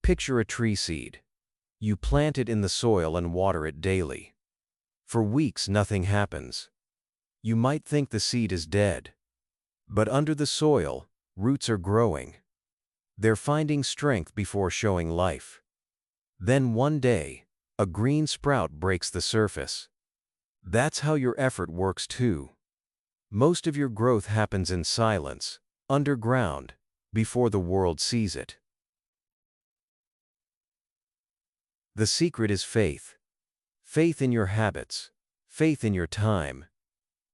Picture a tree seed. You plant it in the soil and water it daily. For weeks, nothing happens. You might think the seed is dead. But under the soil, roots are growing. They're finding strength before showing life. Then one day, a green sprout breaks the surface. That's how your effort works too. Most of your growth happens in silence, underground, before the world sees it. The secret is faith. Faith in your habits, faith in your time,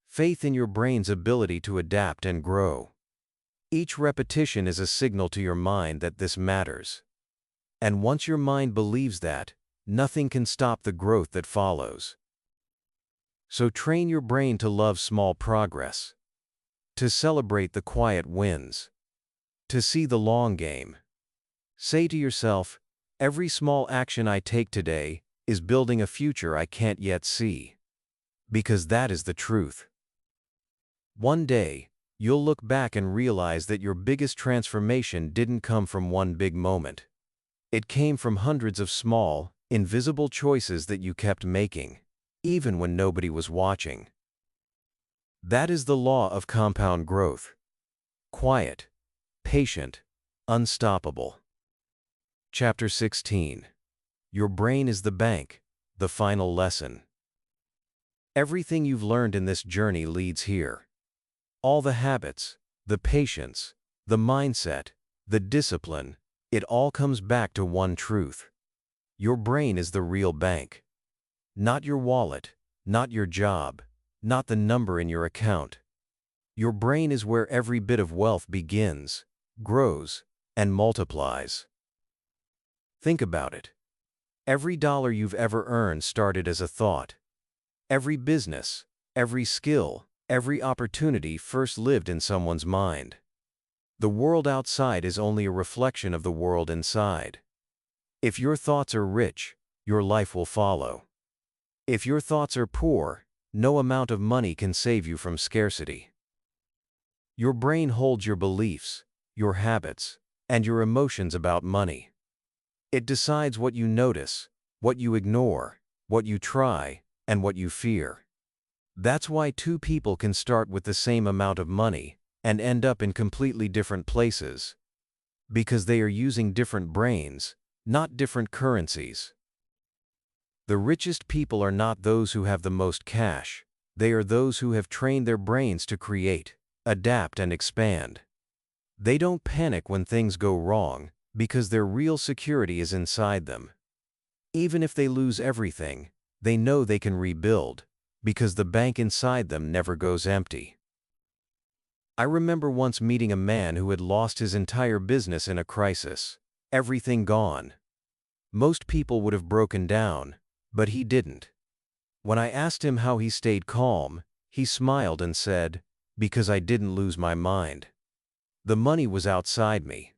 faith in your brain's ability to adapt and grow. Each repetition is a signal to your mind that this matters. And once your mind believes that, nothing can stop the growth that follows. So train your brain to love small progress, to celebrate the quiet wins, to see the long game. Say to yourself, every small action I take today is building a future I can't yet see. Because that is the truth. One day, you'll look back and realize that your biggest transformation didn't come from one big moment. It came from hundreds of small, invisible choices that you kept making, even when nobody was watching. That is the law of compound growth. Quiet, patient, unstoppable. Chapter 16. Your brain is the bank, the final lesson. Everything you've learned in this journey leads here. All the habits, the patience, the mindset, the discipline, it all comes back to one truth. Your brain is the real bank. Not your wallet, not your job, not the number in your account. Your brain is where every bit of wealth begins, grows, and multiplies. Think about it. Every dollar you've ever earned started as a thought. Every business, every skill, every opportunity first lived in someone's mind. The world outside is only a reflection of the world inside. If your thoughts are rich, your life will follow. If your thoughts are poor, no amount of money can save you from scarcity. Your brain holds your beliefs, your habits, and your emotions about money. It decides what you notice, what you ignore, what you try, and what you fear. That's why two people can start with the same amount of money and end up in completely different places. Because they are using different brains, not different currencies. The richest people are not those who have the most cash. They are those who have trained their brains to create, adapt, and expand. They don't panic when things go wrong because their real security is inside them. Even if they lose everything, they know they can rebuild because the bank inside them never goes empty. I remember once meeting a man who had lost his entire business in a crisis. everything gone. Most people would have broken down, but he didn't. When I asked him how he stayed calm, he smiled and said, "Because I didn't lose my mind. The money was outside me.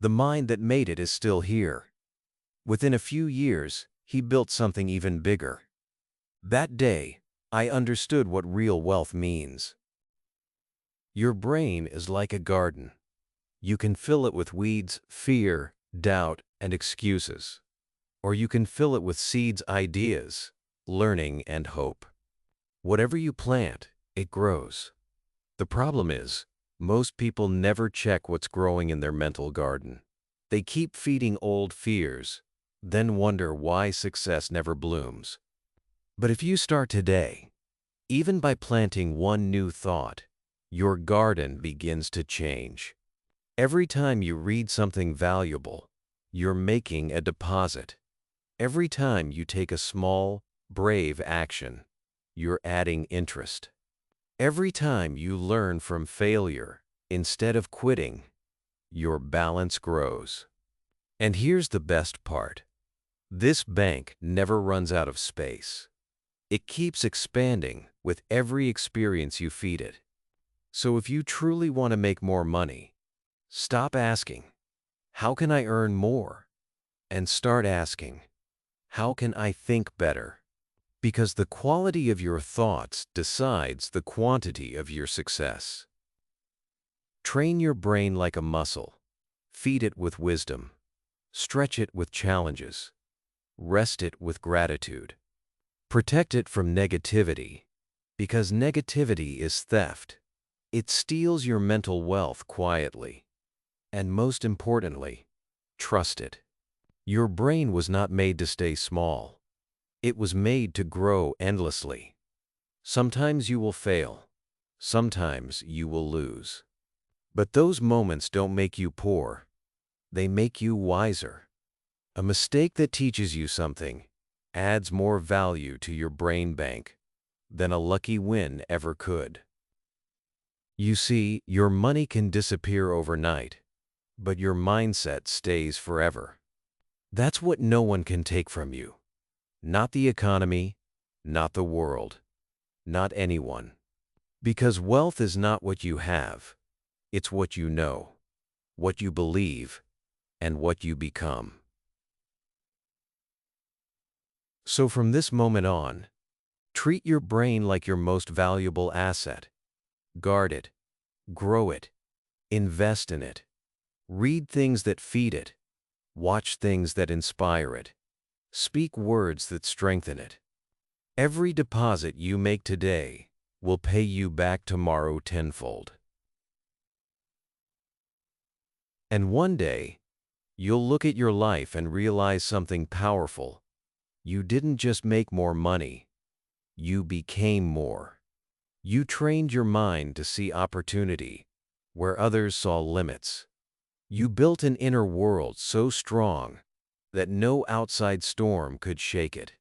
The mind that made it is still here." Within a few years, he built something even bigger. That day, I understood what real wealth means. Your brain is like a garden. You can fill it with weeds, fear, doubt, and excuses. Or you can fill it with seeds, ideas, learning, and hope. Whatever you plant, it grows. The problem is, most people never check what's growing in their mental garden. They keep feeding old fears, then wonder why success never blooms. But if you start today, even by planting one new thought, your garden begins to change. Every time you read something valuable, you're making a deposit. Every time you take a small, brave action, you're adding interest. Every time you learn from failure instead of quitting, your balance grows. And here's the best part. This bank never runs out of space. It keeps expanding with every experience you feed it. So if you truly want to make more money, stop asking, "How can I earn more?" and start asking, "How can I think better?" Because the quality of your thoughts decides the quantity of your success. Train your brain like a muscle. Feed it with wisdom. Stretch it with challenges. Rest it with gratitude. Protect it from negativity, because negativity is theft. It steals your mental wealth quietly. And most importantly, trust it. Your brain was not made to stay small. It was made to grow endlessly. Sometimes you will fail. Sometimes you will lose. But those moments don't make you poor. They make you wiser. A mistake that teaches you something adds more value to your brain bank than a lucky win ever could. You see, your money can disappear overnight, but your mindset stays forever. That's what no one can take from you. Not the economy, not the world, not anyone. Because wealth is not what you have. It's what you know, what you believe, and what you become. So from this moment on, treat your brain like your most valuable asset. Guard it, grow it, invest in it. Read things that feed it. Watch things that inspire it. Speak words that strengthen it. Every deposit you make today will pay you back tomorrow tenfold. And one day, you'll look at your life and realize something powerful. You didn't just make more money. You became more. You trained your mind to see opportunity where others saw limits. You built an inner world so strong that no outside storm could shake it.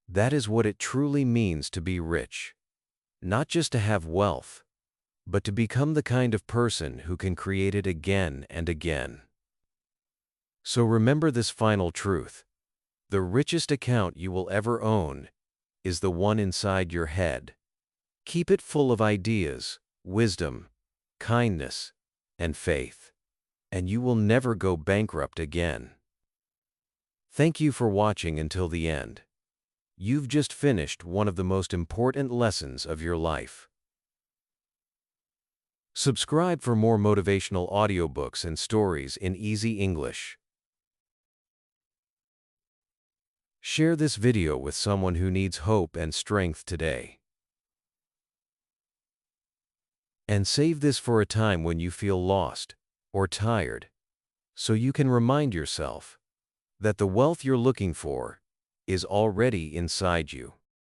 That is what it truly means to be rich. Not just to have wealth, but to become the kind of person who can create it again and again. So remember this final truth. The richest account you will ever own is the one inside your head. Keep it full of ideas, wisdom, kindness, and faith, and you will never go bankrupt again. Thank you for watching until the end. You've just finished one of the most important lessons of your life. Subscribe for more motivational audiobooks and stories in easy English. Share this video with someone who needs hope and strength today. And save this for a time when you feel lost or tired, so you can remind yourself that the wealth you're looking for is already inside you.